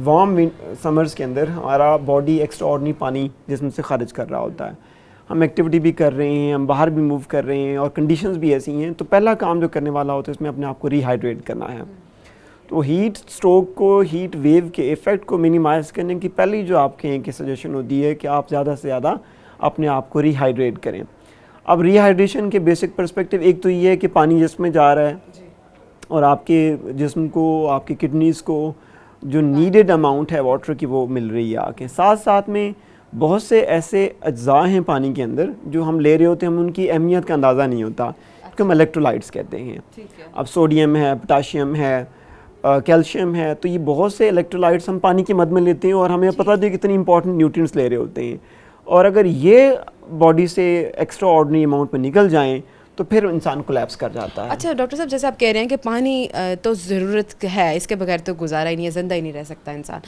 वार्म समर्स के अंदर हमारा बॉडी एक्स्ट्रा ऑर्डिनरी पानी जिस्म से खारिज कर रहा होता है, हम एक्टिविटी भी कर रहे हैं, हम बाहर भी मूव कर रहे हैं और कंडीशंस भी ऐसी हैं, तो पहला काम जो करने वाला होता है इसमें अपने आप को रिहाइड्रेट करना है। तो हीट स्ट्रोक को, हीट वेव के इफ़ेक्ट को मिनिमाइज़ करने की पहली जो आपके यहाँ की सजेशन होती है कि आप ज़्यादा से ज़्यादा अपने आप को रिहाइड्रेट करें। अब रिहाइड्रेशन के बेसिक पर्सपेक्टिव एक तो ये है कि पानी जिस्म में जा रहा है और आपके जिस्म को, आपकी किडनीज़ को जो नीडेड अमाउंट है वाटर की वो मिल रही है आके। साथ साथ में बहुत से ऐसे अज्जा हैं पानी के अंदर जो हम ले रहे होते हैं, हम उनकी अहमियत का अंदाज़ा नहीं होता, क्योंकि हम इलेक्ट्रोलाइट्स कहते हैं। अब सोडियम है, पोटाशियम है, कैल्शियम है, तो ये बहुत से इलेक्ट्रोलाइट्स हम पानी के मद में लेते हैं और हमें पता नहीं कितनी इंपॉर्टेंट न्यूट्रिएंट्स ले रहे होते हैं। और अगर ये बॉडी से एक्स्ट्रा ऑर्डिनरी अमाउंट में निकल जाएं तो फिर इंसान कोलैप्स कर जाता है। अच्छा डॉक्टर साहब, जैसे आप कह रहे हैं कि पानी तो ज़रूरत है, इसके बगैर तो गुजारा ही नहीं है, ज़िंदा ही नहीं रह सकता इंसान,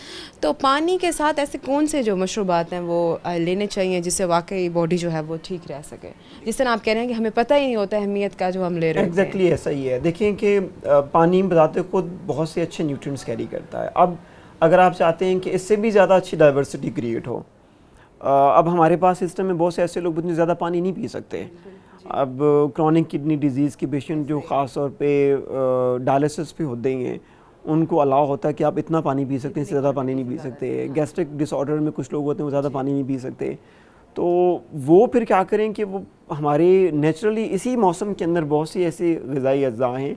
तो पानी के साथ ऐसे कौन से जो मशरूबात हैं वो लेने चाहिए जिससे वाकई बॉडी जो है वो ठीक रह सके? जिस तरह आप कह रहे हैं कि हमें पता ही नहीं होता अहमियत का जो हम ले रहे हैं। एग्जैक्टली ऐसा ही है। देखें कि पानी बताते खुद बहुत से अच्छे न्यूट्रिएंट्स कैरी करता है। अब अगर आप चाहते हैं कि इससे भी ज़्यादा अच्छी डाइवर्सिटी क्रिएट हो, अब हमारे पास सिस्टम में बहुत से ऐसे लोग इतने ज़्यादा पानी नहीं पी सकते। अब क्रॉनिक किडनी डिजीज़ के पेशेंट जो ख़ास तौर पे डायलिसिस पे होते हैं, उनको अलाउ होता है कि आप इतना पानी पी सकते हैं, इससे ज़्यादा पानी नहीं पी सकते। गैस्ट्रिक डिसऑर्डर में कुछ लोग होते हैं वो ज़्यादा पानी नहीं पी सकते, तो वो फिर क्या करें कि वो हमारे नेचुरली इसी मौसम के अंदर बहुत सी ऐसी ग़िज़ाई अज्जा हैं,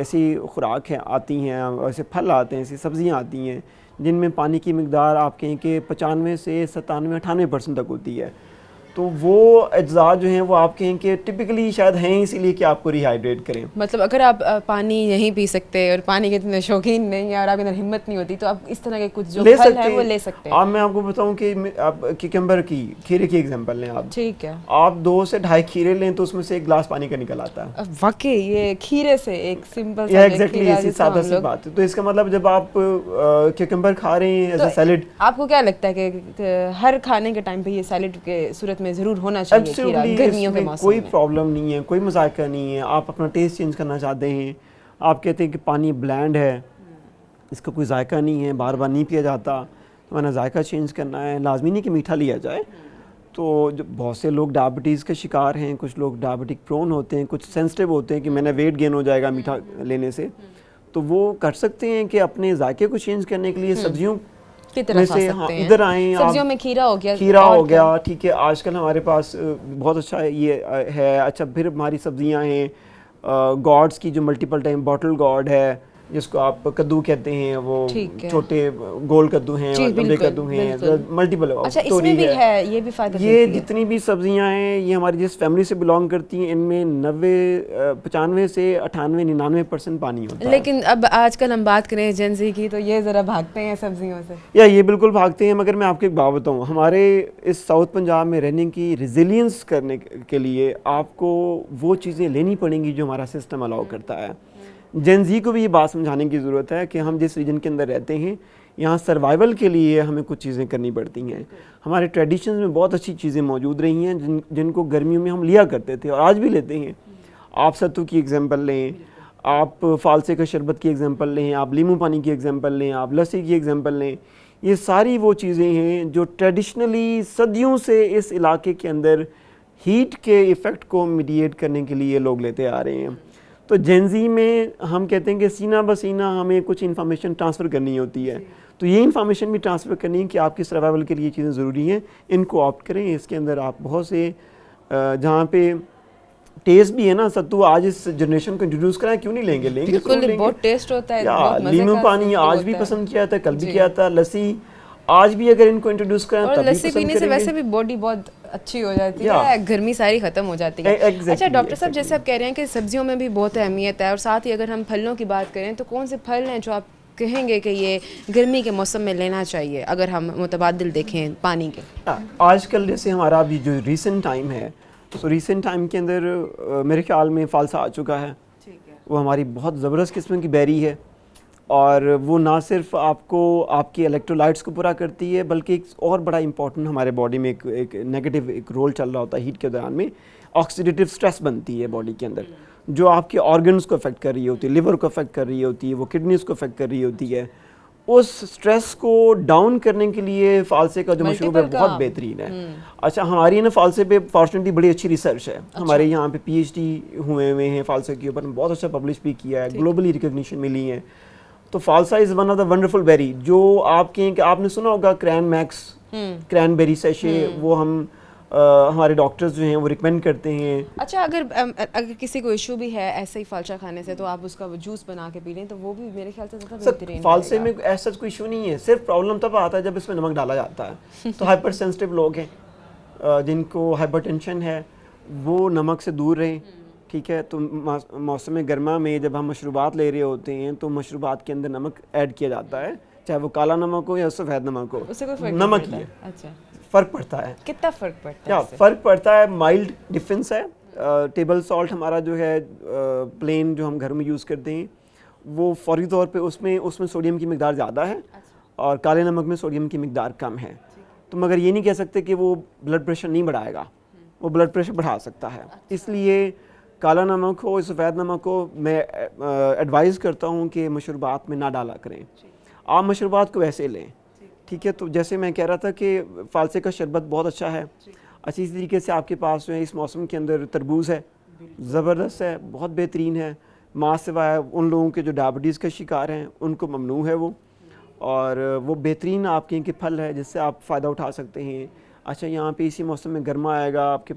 ऐसी खुराक हैं आती हैं, ऐसे फल आते हैं, ऐसी सब्ज़ियाँ आती हैं जिनमें पानी की मिकदार आप कहें कि 95 से 97-98% तक होती है। तो वो अज्जा जो हैं वो आप कहें कि टिपिकली शायद हैं इसीलिए कि आपको रिहाइड्रेट करें। मतलब अगर आप पानी नहीं पी सकते और पानी के इतने शौकीन नहीं है और आपके अंदर हिम्मत नहीं होती, तो आप इस तरह के कुछ जो फल है वो ले सकते हैं। अब मैं आपको बताऊं कि आप किकम्बर की, खीरे की एग्जांपल लें आप, ठीक है, आप 2 से 2.5 खीरे लें तो उसमें से 1 गिलास पानी का निकल आता है। वाकई ये खीरे से एक सिंपल सा एग्जैक्टली ऐसी सादा सी बात है। तो इसका मतलब जब आप किकम्बर खा रहे हैं एज अ सैलेड, आपको क्या लगता है कि हर खाने के टाइम पे ये सैलेड के सूरत में ज़रूर होना चाहिए खीरा गर्मियों के मौसम कोई में? प्रॉब्लम नहीं है, कोई मजाका नहीं है। आप अपना टेस्ट चेंज करना चाहते हैं, आप कहते हैं कि पानी ब्लैंड है, इसका कोई जायका नहीं है, बार बार नहीं पिया जाता, तो मैंने जायका चेंज करना है, लाजमी नहीं कि मीठा लिया जाए। तो जो बहुत से लोग डायबिटीज़ के शिकार हैं, कुछ लोग डायबिटिक प्रोन होते हैं, कुछ सेंसिटिव होते हैं कि मैंने वेट गेन हो जाएगा मीठा लेने से, तो वो कर सकते हैं कि अपने जायके को चेंज करने के लिए सब्जियों में से हाँ इधर आए। सब्जियों में खीरा हो गया, ठीक है, आजकल हमारे पास बहुत अच्छा ये है। अच्छा, फिर हमारी सब्जियां हैं, गॉड्स की जो मल्टीपल टाइम बॉटल गॉड है, जिसको आप कद्दू कहते हैं, वो छोटे गोल कद्दू हैं, लंबे कद्दू हैं, मल्टीपल। अच्छा, इसमें भी है, ये भी फायदा। ये जितनी भी सब्जियां हैं ये हमारी जिस फैमिली से बिलोंग करती हैं, इनमें 95 से 98-99% पानी होता है। लेकिन अब आजकल हम बात करें एजेंसी की, तो ये ज़रा भागते हैं सब्जियों से। या ये बिल्कुल भागते हैं, मगर मैं आपको एक बात बताऊँ, हमारे इस साउथ पंजाब में रहने की रेजिलियंस करने के लिए आपको वो चीज़ें लेनी पड़ेंगी जो हमारा सिस्टम अलाउ करता है। जेन-ज़ी को भी ये बात समझाने की ज़रूरत है कि हम जिस रीजन के अंदर रहते हैं, यहाँ सर्वाइवल के लिए हमें कुछ चीज़ें करनी पड़ती हैं। हमारे ट्रेडिशंस में बहुत अच्छी चीज़ें मौजूद रही हैं जिनको गर्मियों में हम लिया करते थे और आज भी लेते हैं। आप सत्तू की एग्जांपल लें, आप फालसे का शरबत की एग्जांपल लें, आप लीमू पानी की एग्जांपल लें, आप लस्सी की एग्जांपल लें। ये सारी वो चीज़ें हैं जो ट्रेडिशनली सदियों से इस इलाके के अंदर हीट के इफ़ेक्ट को मीडिएट करने के लिए लोग लेते आ रहे हैं। तो जेन-ज़ी में हम कहते हैं कि सीना बसीना हमें कुछ इन्फॉर्मेशन ट्रांसफ़र करनी होती है, तो ये इन्फॉर्मेशन भी ट्रांसफ़र करनी है कि आपकी सर्वाइवल के लिए चीज़ें ज़रूरी हैं, इनको ऑप्ट करें। इसके अंदर आप बहुत से जहाँ पे टेस्ट भी है ना, सत्तू आज इस जनरेशन को इंट्रोड्यूस करा, क्यों नहीं लेंगे? बिल्कुल, बहुत टेस्ट होता है। लीमू पानी आज भी पसंद किया था, कल भी किया था। लस्सी आज भी अगर इनको इंट्रोड्यूस करें तब भी लस्सी पीने से वैसे भी बॉडी बहुत अच्छी हो जाती है, गर्मी सारी खत्म हो जाती है। अच्छा डॉक्टर साहब, जैसे आप कह रहे हैं कि सब्जियों में भी बहुत अहमियत है, और साथ ही अगर हम फलों की बात करें तो कौन से फल हैं जो आप कहेंगे कि ये गर्मी के मौसम में लेना चाहिए अगर हम मुतबादिल देखें पानी के? आजकल जैसे हमारा अभी जो रिसेंट टाइम है, तो रिसेंट टाइम के अंदर मेरे ख्याल में फालसा आ चुका है। वो हमारी बहुत ज़बरदस्त किस्म की बेरी है और वो ना सिर्फ आपको आपके इलेक्ट्रोलाइट्स को पूरा करती है, बल्कि एक और बड़ा इंपॉर्टेंट हमारे बॉडी में एक नेगेटिव एक रोल चल रहा होता है हीट के दौरान में, ऑक्सीडेटिव स्ट्रेस बनती है बॉडी के अंदर, जो आपके ऑर्गन्स को अफेक्ट कर रही होती है, लिवर को अफेक्ट कर रही होती है, वो किडनीज को अफेक्ट कर रही होती है। उस स्ट्रेस को डाउन करने के लिए फ़ालसे का जो मशरूब है बहुत बेहतरीन है। अच्छा, हमारी ना फ़ालसे पे फॉर्चुनेटली बड़ी अच्छी रिसर्च है। हमारे यहाँ पे PhD हुए हैं फ़ालसे के ऊपर, बहुत अच्छा पब्लिश भी किया है, ग्लोबली रिकग्निशन मिली है। तो falsa is one of the wonderful berry, जो आपके कि आपने सुना होगा क्रैन मैक्स, क्रैनबेरी सेशे, वो हम हमारे डॉक्टर्स जो हैं वो रिकमेंड करते हैं। अच्छा, अगर किसी को इशू भी है ऐसे ही फालसा खाने से, तो आप उसका जूस बना के पी लें तो वो भी मेरे ख्याल से ज़्यादा बेहतरीन। फालसे में ऐसा कोई इशू नहीं है, सिर्फ प्रॉब्लम तब आता है जब इसमें नमक डाला जाता है। तो हाइपर सेंसिटिव लोग हैं जिनको हाइपरटेंशन है, वो नमक से दूर रहें, ठीक है। तो मौसम गर्मा में जब हम मशरूबात ले रहे होते हैं तो मशरूबात के अंदर नमक ऐड किया जाता है, चाहे वो काला नमक हो या सफ़ेद नमक हो, उससे कोई फर्क नमक नहीं ही पड़ता। है। अच्छा, फ़र्क पड़ता है। कितना फ़र्क पड़ता है? फ़र्क पड़ता है, माइल्ड डिफरेंस है। टेबल सॉल्ट हमारा जो है प्लेन जो हम घर में यूज़ करते हैं, वो फौरी तौर पे उसमें सोडियम की मिकदार ज़्यादा है और काले नमक में सोडियम की मिकदार कम है। तो मगर ये नहीं कह सकते कि वो ब्लड प्रेशर नहीं बढ़ाएगा, वो ब्लड प्रेशर बढ़ा सकता है। इसलिए काला नमक हो, सफ़ेद नमक हो, मैं एडवाइज़ करता हूँ कि मशरूबात में ना डाला करें। आप मशरूबात को वैसे लें, ठीक है। तो जैसे मैं कह रहा था कि फ़ालसे का शरबत बहुत अच्छा है। अच्छी तरीके से आपके पास जो है इस मौसम के अंदर तरबूज है, ज़बरदस्त है, बहुत बेहतरीन है। माँ सिवाय उन लोगों के जो डायबिटीज़ का शिकार हैं उनको ममनू है वो, और वो बेहतरीन आपके इनके फल है जिससे आप फ़ायदा उठा सकते हैं। अच्छा, यहाँ पे इसी मौसम में गर्मा आएगा, आपके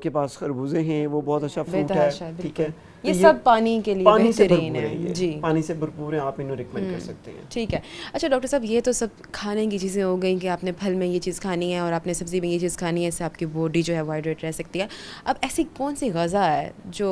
पास खरबूजे हैं, वो बहुत अच्छा फ्रूट है, ठीक है। ये सब पानी के लिए बेहतरीन है जी, पानी से भरपूर है, आप इन्हें रिकमेंड कर सकते हैं, ठीक है। अच्छा डॉक्टर साहब, ये तो सब खाने की चीज़ें हो गई कि आपने फल में ये चीज़ खानी है और आपने सब्ज़ी में ये चीज़ खानी है, इससे आपकी बॉडी जो है हाइड्रेट रह सकती है। अब ऐसी कौन सी ग़ज़ा है जो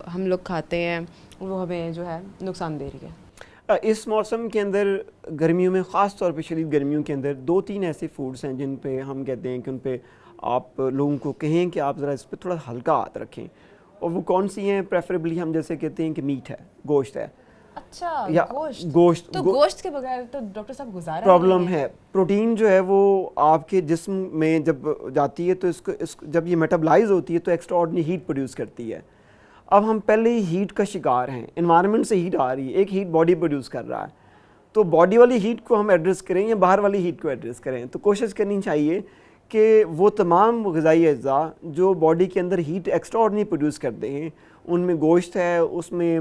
हम लोग खाते हैं वो हमें जो है नुकसान दे रही है? इस मौसम के अंदर गर्मियों में, ख़ास तौर पे शदीद गर्मियों के अंदर 2-3 ऐसे फूड्स हैं जिन पे हम कहते हैं कि उन पे आप लोगों को कहें कि आप ज़रा इस पे थोड़ा हल्का हाथ रखें। और वो कौन सी हैं? प्रेफरेबली हम जैसे कहते हैं कि मीट है, गोश्त है। अच्छा, या गोश्त तो गोश्त के बगैर तो डॉक्टर साहब गुजारा प्रॉब्लम है। प्रोटीन जो है वो आपके जिस्म में जब जाती है तो इसको जब ये मेटाबलाइज होती है तो एक्स्ट्राऑर्डिनरी हीट प्रोड्यूस करती है। अब हम पहले ही हीट का शिकार हैं, एनवायरनमेंट से हीट आ रही है, एक हीट बॉडी प्रोड्यूस कर रहा है, तो बॉडी वाली हीट को हम एड्रेस करें या बाहर वाली हीट को एड्रेस करें। तो कोशिश करनी चाहिए कि वो तमाम ग़िज़ाई अज़्ज़ा जो बॉडी के अंदर हीट एक्स्ट्राऑर्डिनरी प्रोड्यूस करते हैं, उनमें गोश्त है, उसमें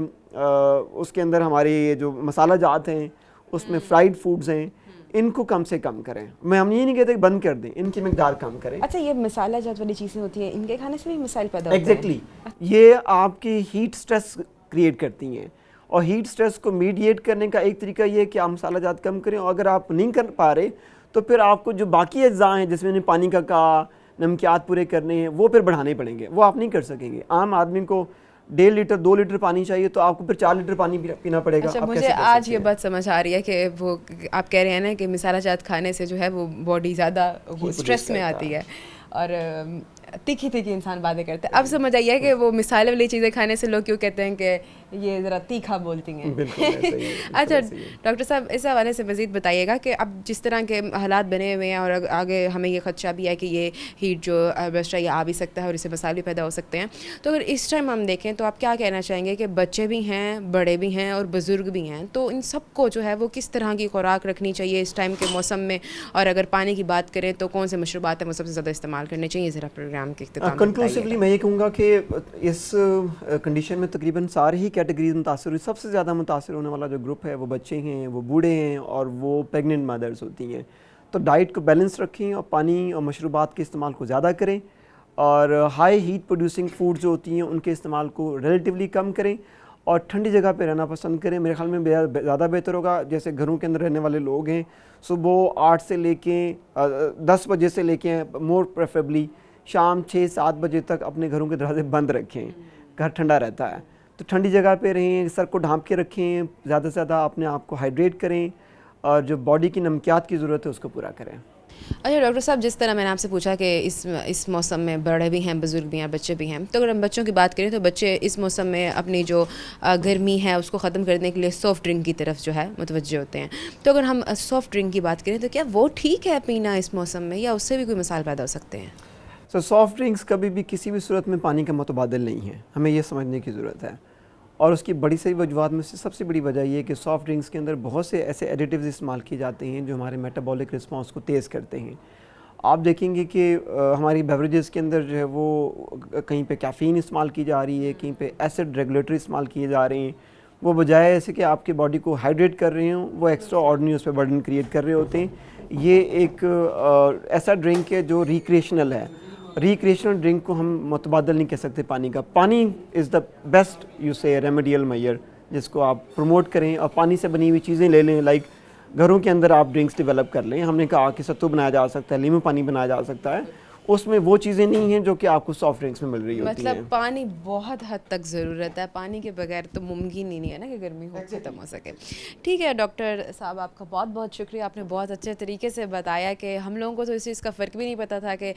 उसके अंदर हमारे जो मसाला जात हैं, उसमें फ्राइड फूड्स हैं, इनको कम से कम करें। हम ये नहीं कहते कि बंद कर दें, इनकी मिकदार कम करें। अच्छा, ये मसाला जात वाली चीज़ें होती हैं, इनके खाने से भी मसाइल पैदा होते हैं? एग्जैक्टली, ये आपकी हीट स्ट्रेस क्रिएट करती हैं, और हीट स्ट्रेस को मीडिएट करने का एक तरीका ये है कि आप मसाला जात कम करें। और अगर आप नहीं कर पा रहे तो फिर आपको जो बाकी अज्जा हैं, जिसमें पानी का नमकियात पूरे करने हैं, वो फिर बढ़ाने पड़ेंगे, वो आप नहीं कर सकेंगे। आम आदमी को 1.5 लीटर 2 लीटर पानी चाहिए तो आपको फिर 4 लीटर पानी पीना पड़ेगा। अच्छा, मुझे आज ये बात समझ आ रही है कि वो आप कह रहे हैं ना कि मसाला जात खाने से जो है वो बॉडी ज़्यादा स्ट्रेस में आती है और तीखी इंसान बातें करते हैं। अब समझ आई है कि वो मिसाल वाली चीज़ें खाने से लोग क्यों कहते हैं कि ये ज़रा तीखा बोलती हैं। अच्छा डॉक्टर साहब, इस हवाले से मज़ीद बताइएगा कि अब जिस तरह के हालात बने हुए हैं और आगे हमें ये खदशा भी है कि ये हीट जो बस्टा ये आ भी सकता है और इससे मसाइल भी पैदा हो सकते हैं, तो अगर इस टाइम हम देखें तो आप क्या कहना चाहेंगे कि बच्चे भी हैं, बड़े भी हैं और बुज़ुर्ग भी हैं, तो इन सबको जो है वो किस तरह की खुराक रखनी चाहिए इस टाइम के मौसम में? और अगर पानी की बात करें तो कौन से मशरूबात हैं वो सबसे ज़्यादा इस्तेमाल करने चाहिए? ज़रा प्रोग्राम कंक्लूसिवली मैं ये कहूँगा कि इस कंडीशन में तकरीबन सारी ही कैटेगरीज मुतासर हुई। सबसे ज़्यादा मुतासर होने वाला जो ग्रुप है वो बच्चे हैं, वो बूढ़े हैं और वो प्रेग्नेंट मदर्स होती हैं। तो डाइट को बैलेंस रखें और पानी और मशरूबात के इस्तेमाल को ज़्यादा करें, और हाई हीट प्रोड्यूसिंग फूड जो होती हैं उनके इस्तेमाल को रिलेटिवली कम करें, और ठंडी जगह पे रहना पसंद करें। मेरे ख्याल में ज़्यादा बेहतर होगा। जैसे घरों के अंदर रहने वाले लोग हैं, सुबह 8 से लेके 10 बजे से लेके मोर प्रेफरेबली शाम 6-7 बजे तक अपने घरों के दरवाजे बंद रखें, घर ठंडा रहता है। तो ठंडी जगह पे रहें, सर को ढांप के रखें, ज़्यादा से ज़्यादा अपने आप को हाइड्रेट करें, और जो बॉडी की नमकियात की ज़रूरत है उसको पूरा करें। अच्छा डॉक्टर साहब, जिस तरह मैंने आपसे पूछा कि इस मौसम में बड़े भी हैं, बुज़ुर्ग भी हैं, बच्चे भी हैं, तो अगर हम बच्चों की बात करें तो बच्चे इस मौसम में अपनी जो गर्मी है उसको ख़त्म करने के लिए सॉफ़्ट ड्रिंक की तरफ जो है मुतवज्जे होते हैं। तो अगर हम सॉफ़्ट ड्रिंक की बात करें तो क्या वो ठीक है पीना इस मौसम में, या उससे भी कोई मसाइल पैदा हो सकते हैं? सॉफ्ट ड्रिंक्स कभी भी किसी भी सूरत में पानी का मुतबादिल नहीं है, हमें ये समझने की ज़रूरत है। और उसकी बड़ी सही वजूहत में से सबसे बड़ी वजह ये है कि सॉफ्ट ड्रिंक्स के अंदर बहुत से ऐसे एडिटिव्स इस्तेमाल किए जाते हैं जो हमारे मेटाबॉलिक रिस्पांस को तेज़ करते हैं। आप देखेंगे कि हमारी बेवरेजेस के अंदर जो है वो कहीं पे कैफ़ीन इस्तेमाल की जा रही है, कहीं पे एसिड रेगुलेटरी इस्तेमाल किए जा रहे हैं। वो बजाय ऐसे कि आपकी बॉडी को हाइड्रेट कर रहे हों, वो एक्स्ट्रा ऑर्डिनरी उस पर बर्डन क्रिएट कर रहे होते हैं। ये एक ऐसा ड्रिंक है जो रिक्रिएशनल है। रिक्रिएशनल ड्रिंक को हम मुतबादल नहीं कह सकते पानी का। पानी इज़ द बेस्ट यू से रेमेडियल मेजर जिसको आप प्रमोट करें, और पानी से बनी हुई चीज़ें ले लें। लाइक घरों के अंदर आप ड्रिंक्स डेवलप कर लें। हमने कहा कि सत्तू बनाया जा सकता है, नींबू पानी बनाया जा सकता है, उसमें वो चीज़ें नहीं हैं जो कि आपको सॉफ्ट ड्रिंक्स में मिल रही होती हैं। मतलब पानी बहुत हद तक ज़रूरत है, पानी के बगैर तो मुमकिन ही नहीं है ना कि गर्मी हो ख़त्म हो सके। ठीक है डॉक्टर साहब, आपका बहुत बहुत शुक्रिया, आपने बहुत अच्छे तरीके से बताया कि हम लोगों को तो इस चीज़ का फ़र्क भी नहीं पता था कि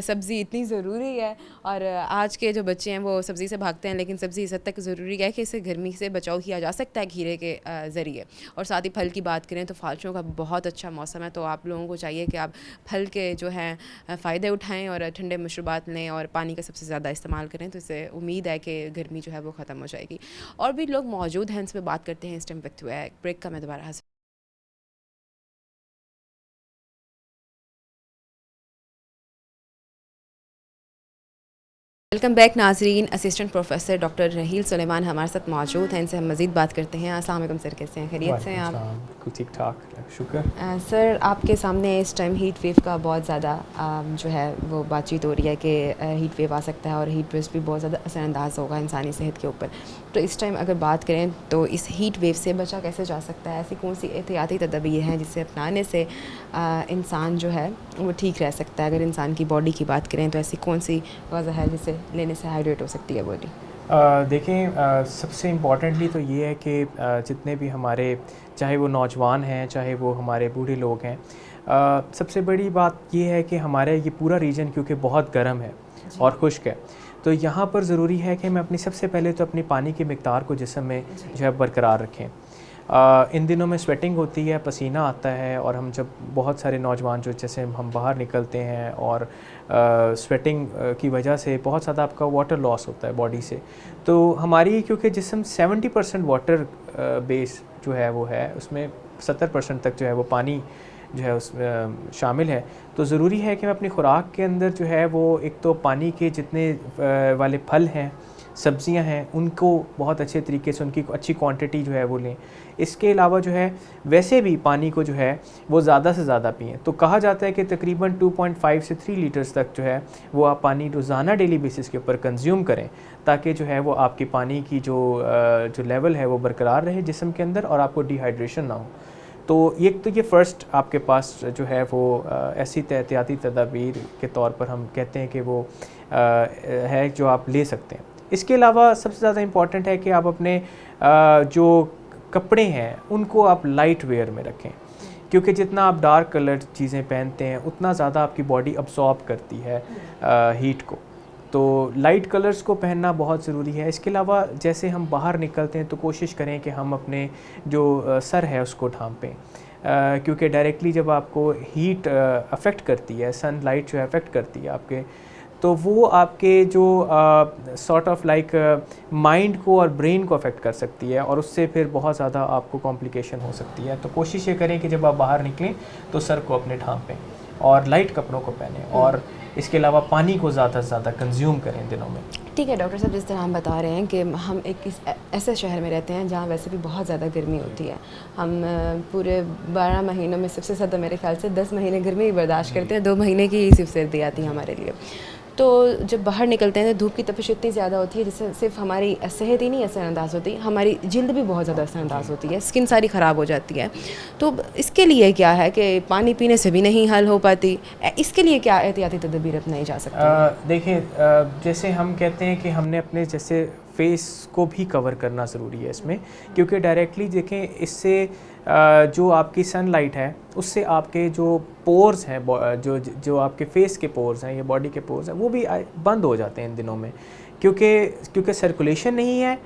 सब्ज़ी इतनी ज़रूरी है, और आज के जो बच्चे हैं वो सब्ज़ी से भागते हैं, लेकिन सब्ज़ी इस हद तक ज़रूरी है कि इससे गर्मी से बचाव किया जा सकता है खीरे के ज़रिए। और साथ ही फल की बात करें तो फलों का बहुत अच्छा मौसम है, तो आप लोगों को चाहिए कि आप फल के जो हैं फ़ायदे उठाएँ और ठंडे मशरूबात लें और पानी का सबसे ज़्यादा इस्तेमाल करें, तो इससे उम्मीद है कि गर्मी जो है वो ख़त्म हो जाएगी। और भी लोग मौजूद हैं, इस पर बात करते हैं। इस टाइम वक्त हुआ है ब्रेक का, मैं दोबारा हाजिर। वेलकम बैक नाजरीन। Assistant professor doctor Raheel Suleman हमारे साथ मौजूद हैं, इनसे हम मज़ीद बात करते हैं। अस्सलाम वालेकुम सर, कैसे हैं? खैरियत से हैं आप? ठीक ठाक, शुक्र। सर, आपके सामने इस टाइम हीट वेव का बहुत ज़्यादा जो है वो बातचीत हो रही है कि हीट वेव आ सकता है और हीट वेव भी बहुत ज़्यादा असरअंदाज होगा इंसानी सेहत के ऊपर। तो इस टाइम अगर बात करें तो इस हीट वेव से बचा कैसे जा सकता है? ऐसी कौन सी एहतियाती तदबीर हैं जिससे अपनाने से इंसान जो है वो ठीक रह सकता है? अगर इंसान की बॉडी की बात करें तो ऐसी कौन सी वजह है जिसे लेने से हाइड्रेट हो सकती है बॉडी? देखें, सबसे इम्पॉर्टेंटली तो ये है कि जितने भी हमारे, चाहे वो नौजवान हैं चाहे वो हमारे बूढ़े लोग हैं, सबसे बड़ी बात ये है कि हमारे ये पूरा रीजन क्योंकि बहुत गर्म है और खुश्क है, तो यहाँ पर ज़रूरी है कि हम अपनी सबसे पहले तो अपनी पानी की मिक़दार को जिस्म में जो है बरकरार रखें। इन दिनों में स्वेटिंग होती है, पसीना आता है, और हम जब बहुत सारे नौजवान जो जैसे हम बाहर निकलते हैं और स्वेटिंग की वजह से बहुत ज़्यादा आपका वाटर लॉस होता है बॉडी से, तो हमारी क्योंकि जिस्म 70% वाटर बेस जो है वो है, उसमें 70% तक जो है वो पानी जो है उस शामिल है, तो ज़रूरी है कि हम अपनी खुराक के अंदर जो है वो एक तो पानी के जितने वाले फल हैं, सब्जियां हैं, उनको बहुत अच्छे तरीके से उनकी अच्छी क्वांटिटी जो है वो लें। इसके अलावा जो है वैसे भी पानी को जो है वो ज़्यादा से ज़्यादा पिएँ। तो कहा जाता है कि तकरीबन 2.5 से 3 लीटर्स तक जो है वो आप पानी रोज़ाना डेली बेसिस के ऊपर कंज्यूम करें, ताकि जो है वो आपकी पानी की जो लेवल है वो बरकरार रहे जिस्म के अंदर और आपको डिहाइड्रेशन ना हो। तो ये फ़र्स्ट आपके पास जो है वो ऐसी एहतियाती तदाबीर के तौर पर हम कहते हैं कि वो है जो आप ले सकते हैं। इसके अलावा सबसे ज़्यादा इम्पॉर्टेंट है कि आप अपने जो कपड़े हैं उनको आप लाइट वेयर में रखें, क्योंकि जितना आप डार्क कलर चीज़ें पहनते हैं उतना ज़्यादा आपकी बॉडी अब्सॉर्ब करती है हीट को, तो लाइट कलर्स को पहनना बहुत ज़रूरी है। इसके अलावा जैसे हम बाहर निकलते हैं तो कोशिश करें कि हम अपने जो सर है उसको ढांपें, क्योंकि डायरेक्टली जब आपको हीट अफेक्ट करती है, सनलाइट जो अफेक्ट करती है आपके, तो वो आपके जो सॉर्ट ऑफ लाइक माइंड को और ब्रेन को अफेक्ट कर सकती है, और उससे फिर बहुत ज़्यादा आपको कॉम्प्लिकेशन हो सकती है। तो कोशिश ये करें कि जब आप बाहर निकलें तो सर को अपने ढांपें और लाइट कपड़ों को पहनें, और इसके अलावा पानी को ज़्यादा से ज़्यादा कंज्यूम करें दिनों में। ठीक है डॉक्टर साहब, जिस तरह हम बता रहे हैं कि हम एक ऐसे शहर में रहते हैं जहाँ वैसे भी बहुत ज़्यादा गर्मी होती है। हम पूरे 12 महीनों में सबसे ज़्यादा मेरे ख्याल से 10 महीने गर्मी बर्दाश्त करते हैं, 2 महीने की सिर्फ सर्दी आती है हमारे लिए। तो जब बाहर निकलते हैं तो धूप की तपिश इतनी ज़्यादा होती है जिससे सिर्फ हमारी सेहत ही नहीं असरअंदाज होती, हमारी जिल्द भी बहुत ज़्यादा असरअंदाज होती है, स्किन सारी ख़राब हो जाती है। तो इसके लिए क्या है कि पानी पीने से भी नहीं हल हो पाती, इसके लिए क्या एहतियाती तदबीर अपनाई जा सकती? देखें, जैसे हम कहते हैं कि हमने अपने जैसे फेस को भी कवर करना ज़रूरी है इसमें, क्योंकि डायरेक्टली देखें इससे जो आपकी सनलाइट है उससे आपके जो पोर्स हैं, जो आपके फेस के पोर्स हैं या बॉडी के पोर्स हैं, वो भी बंद हो जाते हैं इन दिनों में, क्योंकि सर्कुलेशन नहीं है।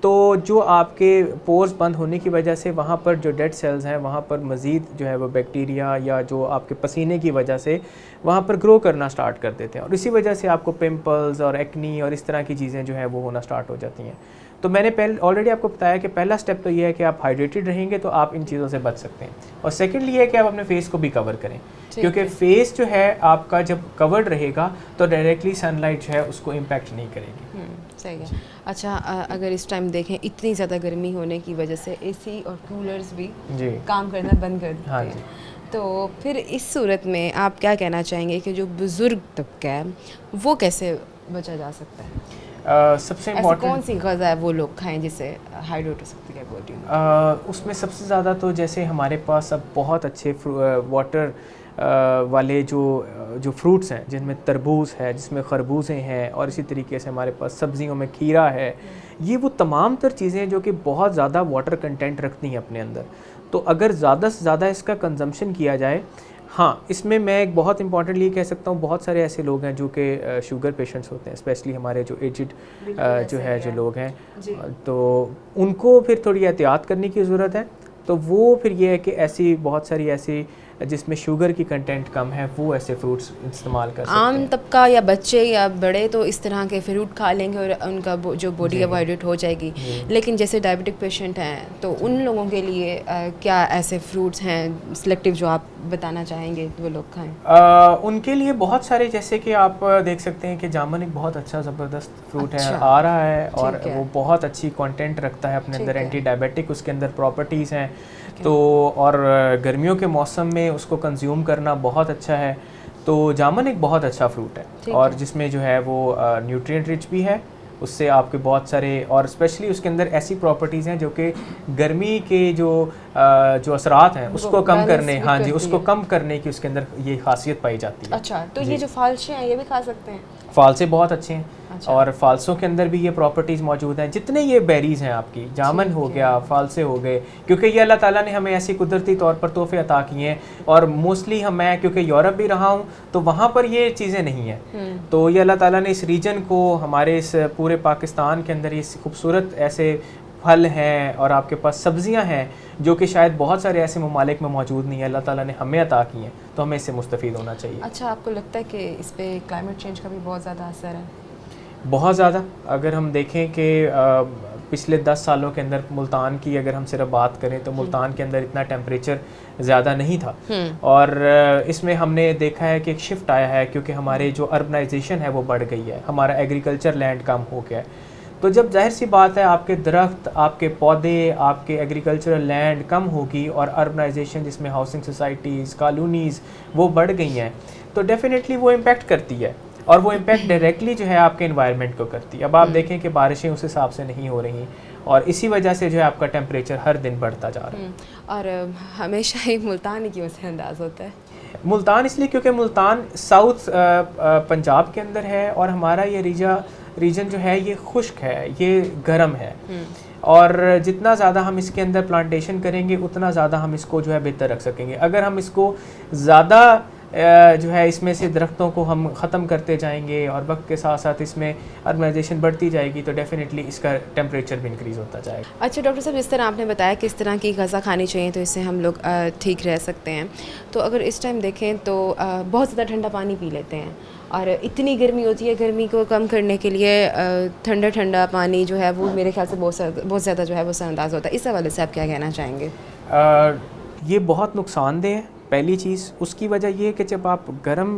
तो जो आपके पोर्स बंद होने की वजह से वहाँ पर जो डेड सेल्स हैं वहाँ पर मज़ीद जो है वो बैक्टीरिया या जो आपके पसीने की वजह से वहाँ पर ग्रो करना स्टार्ट कर देते हैं, और इसी वजह से आपको पिंपल्स और एक्नी और इस तरह की चीज़ें जो है वो होना स्टार्ट हो जाती हैं। तो मैंने ऑलरेडी आपको बताया कि पहला स्टेप तो ये है कि आप हाइड्रेटेड रहेंगे तो आप इन चीज़ों से बच सकते हैं, और सेकेंडली ये है कि आप अपने फेस को भी कवर करें, क्योंकि फेस जो है आपका जब कवर्ड रहेगा तो डायरेक्टली सनलाइट जो है उसको इम्पैक्ट नहीं करेगी। सही है। अच्छा, अगर इस टाइम देखें इतनी ज़्यादा गर्मी होने की वजह से एसी और कूलर्स भी जी काम करना बंद कर देते हैं, तो फिर इस सूरत में आप क्या कहना चाहेंगे कि जो बुज़ुर्ग तबका है वो कैसे बचा जा सकता है? सबसे ऐसी इम्पोर्टेंट कौन सी ग़िज़ा है वो लोग खाएं जिससे हाइड्रेट हो सकती है बॉडी? उसमें सबसे ज़्यादा तो जैसे हमारे पास अब बहुत अच्छे वाटर वाले जो फ्रूट्स हैं, जिनमें तरबूज है, जिसमें खरबूजे हैं, और इसी तरीके से हमारे पास सब्जियों में खीरा है, ये वो तमाम तर चीज़ें जो कि बहुत ज़्यादा वाटर कंटेंट रखती हैं अपने अंदर। तो अगर ज़्यादा से ज़्यादा इसका कंजम्पशन किया जाए, हाँ, इसमें मैं एक बहुत इंपॉर्टेंटली कह सकता हूँ, बहुत सारे ऐसे लोग हैं जो कि शुगर पेशेंट्स होते हैं, स्पेशली हमारे जो एजिड जो लोग हैं, तो उनको फिर थोड़ी एहतियात करने की ज़रूरत है। तो वो फिर ये है कि ऐसी बहुत सारी ऐसी जिसमें शुगर की कंटेंट कम है वो ऐसे फ्रूट्स इस्तेमाल कर सकते हैं। आम तबका या बच्चे या बड़े तो इस तरह के फ्रूट खा लेंगे और उनका जो बॉडी है वो हाइड्रेट हो जाएगी, लेकिन जैसे डायबिटिक पेशेंट हैं तो उन लोगों के लिए क्या ऐसे फ्रूट्स हैं सिलेक्टिव जो आप बताना चाहेंगे वो लोग खाएं? उनके लिए बहुत सारे, जैसे कि आप देख सकते हैं कि जामुन एक बहुत अच्छा ज़बरदस्त फ्रूट अच्छा, है, आ रहा है, और है। वो बहुत अच्छी कंटेंट रखता है अपने अंदर, एंटी डायबिटिक उसके अंदर प्रॉपर्टीज़ हैं। तो और गर्मियों के मौसम में उसको कंज्यूम करना बहुत अच्छा है। तो जामुन एक बहुत अच्छा फ्रूट है, और जिसमें जो है वो न्यूट्रिएंट रिच भी है, उससे आपके बहुत सारे, और स्पेशली उसके अंदर ऐसी प्रॉपर्टीज़ हैं जो कि गर्मी के जो असरात हैं उसको कम करने, हाँ जी, उसको कम करने की उसके अंदर ये खासियत पाई जाती है। अच्छा, तो ये जो फालसे हैं ये भी खा सकते हैं? फालसे बहुत अच्छे हैं। अच्छा। और फालसों के अंदर भी ये प्रॉपर्टीज़ मौजूद हैं। जितने ये बेरीज़ हैं आपकी, जामन हो गया, फालसे हो गए, क्योंकि ये अल्लाह ताला ने हमें ऐसी कुदरती तौर पर तोहफे अता किए हैं, और मोस्टली मैं क्योंकि यूरोप भी रहा हूँ तो वहाँ पर ये चीज़ें नहीं हैं। तो ये अल्लाह ताला ने इस रीजन को, हमारे इस पूरे पाकिस्तान के अंदर ये खूबसूरत ऐसे फल हैं और आपके पास सब्जियां हैं जो कि शायद बहुत सारे ऐसे ममालिक में मौजूद नहीं है, अल्लाह ताला ने हमें अता की हैं, तो हमें इससे मुस्तफ़ीद होना चाहिए। अच्छा, आपको लगता है कि इस पे क्लाइमेट चेंज का भी बहुत ज़्यादा असर है? बहुत ज़्यादा। अगर हम देखें कि पिछले 10 सालों के अंदर मुल्तान की अगर हम सिर्फ बात करें तो मुल्तान के अंदर इतना टेम्परेचर ज़्यादा नहीं था, और इसमें हमने देखा है कि एक शिफ्ट आया है, क्योंकि हमारे जो अर्बनाइजेशन है वो बढ़ गई है, हमारा एग्रीकल्चर लैंड कम हो गया है। तो जब जाहिर सी बात है आपके दरख्त, आपके पौधे, आपके एग्रीकल्चरल लैंड कम होगी, और अर्बनाइजेशन जिसमें हाउसिंग सोसाइटीज़, कॉलोनीज़ वो बढ़ गई हैं, तो डेफिनेटली वो इम्पेक्ट करती है, और वो इम्पेक्ट डायरेक्टली जो है आपके इन्वायरमेंट को करती है। अब आप देखें कि बारिशें उस हिसाब से नहीं हो रही, और इसी वजह से जो है आपका टेम्परेचर हर दिन बढ़ता जा रहा है। और हमेशा ही मुल्तान ही क्यों से अंदाज़ होता है? मुल्तान इसलिए क्योंकि मुल्तान साउथ पंजाब के अंदर है, और हमारा ये रीजन जो है ये खुश्क है, ये गर्म है, और जितना ज़्यादा हम इसके अंदर प्लांटेशन करेंगे उतना ज़्यादा हम इसको जो है बेहतर रख सकेंगे। अगर हम इसको ज़्यादा जो है इसमें से दरख्तों को हम ख़त्म करते जाएंगे और वक्त के साथ साथ इसमें अर्बनाइजेशन बढ़ती जाएगी, तो डेफिनेटली इसका टेम्परेचर भी इंक्रीज़ होता जाएगा। अच्छा डॉक्टर साहब, जिस तरह आपने बताया कि इस तरह की ग़िज़ा खानी चाहिए तो इससे हम लोग ठीक रह सकते हैं, तो अगर इस टाइम देखें तो बहुत ज़्यादा ठंडा पानी पी लेते हैं, और इतनी गर्मी होती है, गर्मी को कम करने के लिए ठंडा पानी जो है वो मेरे ख्याल से बहुत ज़्यादा जो है वो असरअंदाज़ होता है। इस हवाले से आप क्या कहना चाहेंगे? ये बहुत नुकसानदेह है। पहली चीज़ उसकी वजह ये है कि जब आप गर्म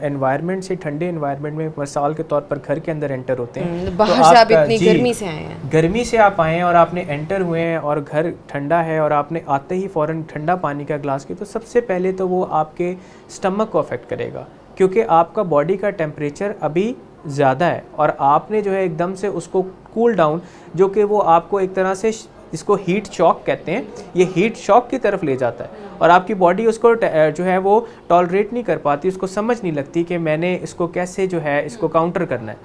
एनवायरनमेंट से ठंडे एनवायरनमेंट में मिसाल के तौर पर घर के अंदर एंटर होते हैं, बाहर तो से आप इतनी गर्मी से आए हैं, गर्मी से आप आए हैं और आपने एंटर हुए हैं और घर ठंडा है, और आपने आते ही फ़ौरन ठंडा पानी का ग्लास किया, तो सबसे पहले तो वो आपके स्टमक को अफेक्ट करेगा, क्योंकि आपका बॉडी का टेम्परेचर अभी ज़्यादा है, और आपने जो है एकदम से उसको कूल डाउन, जो कि वो आपको एक तरह से इसको हीट शॉक कहते हैं, ये हीट शॉक की तरफ ले जाता है, और आपकी बॉडी उसको जो है वो टॉलरेट नहीं कर पाती, उसको समझ नहीं लगती कि मैंने इसको कैसे जो है इसको काउंटर करना है।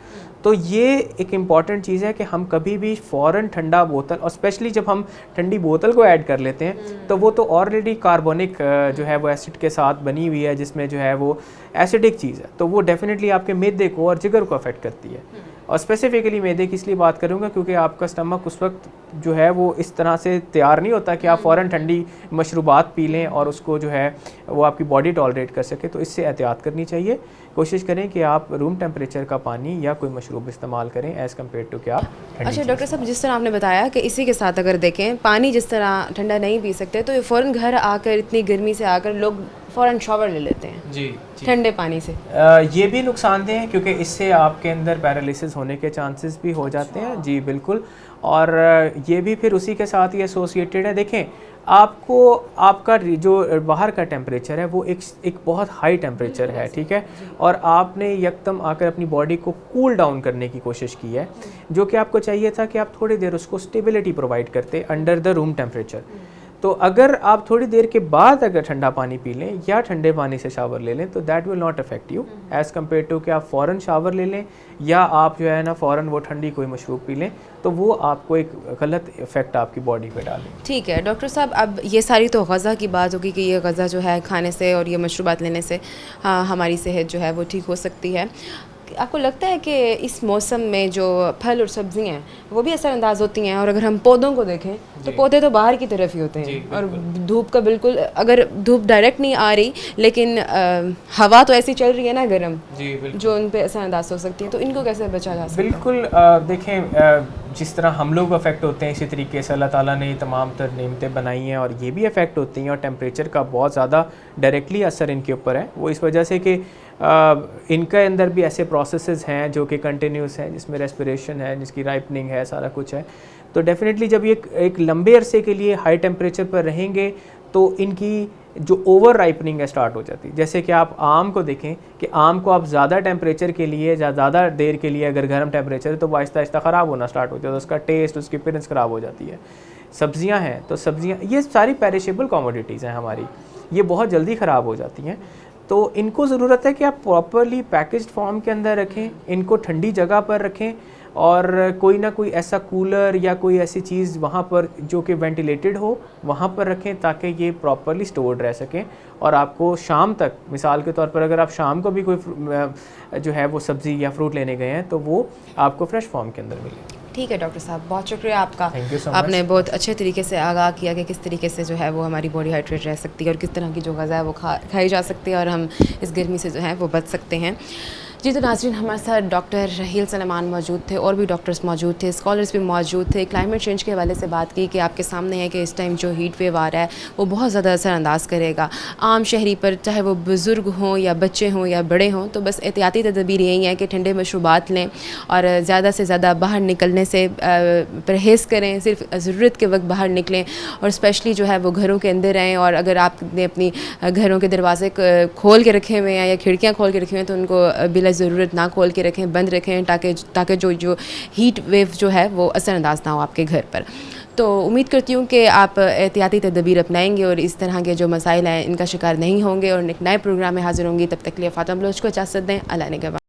तो ये एक इम्पॉर्टेंट चीज़ है कि हम कभी भी फ़ौरन ठंडा बोतल, और स्पेशली जब हम ठंडी बोतल को ऐड कर लेते हैं तो वो तो ऑलरेडी कार्बोनिक जो है वो एसिड के साथ बनी हुई है, जिसमें जो है वो एसिडिक चीज़ है, तो वो डेफिनेटली आपके मैदे को और जिगर को अफेक्ट करती है। और स्पेसिफिकली मैदे की इसलिए बात करूँगा क्योंकि आपका स्टमक उस वक्त जो है वो इस तरह से तैयार नहीं होता कि आप फ़ौरन ठंडी मशरूबात पी लें और उसको जो है वो आपकी बॉडी टॉलरेट कर सके। तो इससे एहतियात करनी चाहिए। कोशिश करें कि आप रूम टेम्परेचर का पानी या कोई मशरूब इस्तेमाल करें एज़ कम्पेयर टू कि आप अच्छा डॉक्टर साहब, जिस तरह आपने बताया कि इसी के साथ अगर देखें पानी जिस तरह ठंडा नहीं पी सकते, तो ये फ़ौरन घर आकर इतनी गर्मी से आकर लोग फ़ौरन शॉवर ले लेते हैं जी ठंडे पानी से। ये भी नुकसानदेह है क्योंकि इससे आपके अंदर पैरालिसिस होने के चांसेस भी हो जाते हैं। जी बिल्कुल। और ये भी फिर उसी के साथ ही एसोसिएटेड है। देखें, आपको आपका जो बाहर का टेम्परेचर है वो एक बहुत हाई टेम्परेचर है, ठीक है, और आपने यकदम आकर अपनी बॉडी को कूल डाउन करने की कोशिश की है, जो कि आपको चाहिए था कि आप थोड़ी देर उसको स्टेबिलिटी प्रोवाइड करते अंडर द रूम टेम्परेचर। तो अगर आप थोड़ी देर के बाद अगर ठंडा पानी पी लें या ठंडे पानी से शावर ले लें तो that will not affect you as compared to कि आप फ़ौरन शावर ले लें या आप जो है ना फ़ौरन वो ठंडी कोई मशरूब पी लें, तो वो आपको एक गलत इफ़ेक्ट आपकी बॉडी पे डालें। ठीक है डॉक्टर साहब, अब ये सारी तो ग़ज़ा की बात होगी कि ये ग़ज़ा जो है खाने से और ये मशरूबात लेने से हमारी सेहत जो है वो ठीक हो सकती है। आपको लगता है कि इस मौसम में जो फल और सब्जियां हैं वो भी असरअंदाज होती हैं? और अगर हम पौधों को देखें तो पौधे तो बाहर की तरफ ही होते हैं और धूप का बिल्कुल, अगर धूप डायरेक्ट नहीं आ रही लेकिन हवा तो ऐसी चल रही है ना गर्म, जो उन पे असरअंदाज हो सकती है, तो इनको कैसे बचा जा सकता है? बिल्कुल। देखें, जिस तरह हम लोग अफेक्ट होते हैं इसी तरीके से अल्लाह ताला ने तमाम तर नेमतें बनाई हैं और ये भी अफेक्ट होती हैं, और टेम्परेचर का बहुत ज़्यादा डायरेक्टली असर इनके ऊपर है। वो इस वजह से कि इनके अंदर भी ऐसे प्रोसेसेस हैं जो कि कंटिन्यूस हैं, जिसमें रेस्पिरेशन है, जिसकी राइपनिंग है, सारा कुछ है। तो डेफिनेटली जब ये एक लंबे अरसे के लिए हाई टेम्परेचर पर रहेंगे तो इनकी जो ओवर राइपनिंग है स्टार्ट हो जाती है। जैसे कि आप आम को देखें कि आम को आप ज़्यादा टेम्परेचर के लिए या ज़्यादा देर के लिए अगर गर्म टेम्परेचर है तो वो आहिस्ता आहिस्ता ख़राब होना स्टार्ट होता है, तो उसका टेस्ट, उसकी अपीयरेंस ख़राब हो जाती है। सब्जियां हैं तो सब्जियां, ये सारी पेरिशेबल कमोडिटीज़ हैं हमारी, ये बहुत जल्दी ख़राब हो जाती हैं। तो इनको ज़रूरत है कि आप प्रॉपरली पैकेज्ड फॉर्म के अंदर रखें, इनको ठंडी जगह पर रखें और कोई ना कोई ऐसा कूलर या कोई ऐसी चीज़ वहाँ पर जो कि वेंटिलेटेड हो वहाँ पर रखें ताकि ये प्रॉपरली स्टोर्ड रह सकें। और आपको शाम तक, मिसाल के तौर पर अगर आप शाम को भी कोई जो है वो सब्ज़ी या फ्रूट लेने गए हैं तो वो आपको फ्रेश फॉर्म के अंदर मिले। ठीक है डॉक्टर साहब, बहुत शुक्रिया आपका। Thank you so आपने much। बहुत अच्छे तरीके से आगाह किया कि किस तरीके से जो है वो हमारी बॉडी हाइड्रेट रह सकती है और किस तरह की जो ग़ज़ा है वो खाई जा सकती है और हम इस गर्मी से जो है वो बच सकते हैं। जी तो नाज़रीन, हमारे साथ डॉक्टर रहील सलेमान मौजूद थे और भी डॉक्टर्स मौजूद थे, स्कॉलर्स भी मौजूद थे। क्लाइमेट चेंज के हवाले से बात की कि आपके सामने है कि इस टाइम जो हीट वेव आ रहा है वो बहुत ज़्यादा असरअंदाज करेगा आम शहरी पर, चाहे वो बुज़ुर्ग हों या बच्चे हों या बड़े हों। तो बस एहतियाती तदबीर यही है कि ठंडे मशरूबात लें और ज़्यादा से ज़्यादा बाहर निकलने से परहेज़ करें, सिर्फ ज़रूरत के वक्त बाहर निकलें और स्पेशली जो है वो घरों के अंदर रहें। और अगर आपने अपनी घरों के दरवाजे खोल के रखे हुए हैं या खिड़कियाँ खोल के रखे हुए हैं तो उनको बिला ज़रूरत ना खोल के रखें, बंद रखें ताकि जो हीट वेव जो है वो असरअंदाज ना हो आपके घर पर। तो उम्मीद करती हूँ कि आप एहतियाती तदबीर अपनाएंगे और इस तरह के जो मसाइल हैं इनका शिकार नहीं होंगे और एक नए प्रोग्राम में हाज़िर होंगी। तब तक के लिए फ़ातिमा बलोच को इजाज़त दें। अल्लाह ने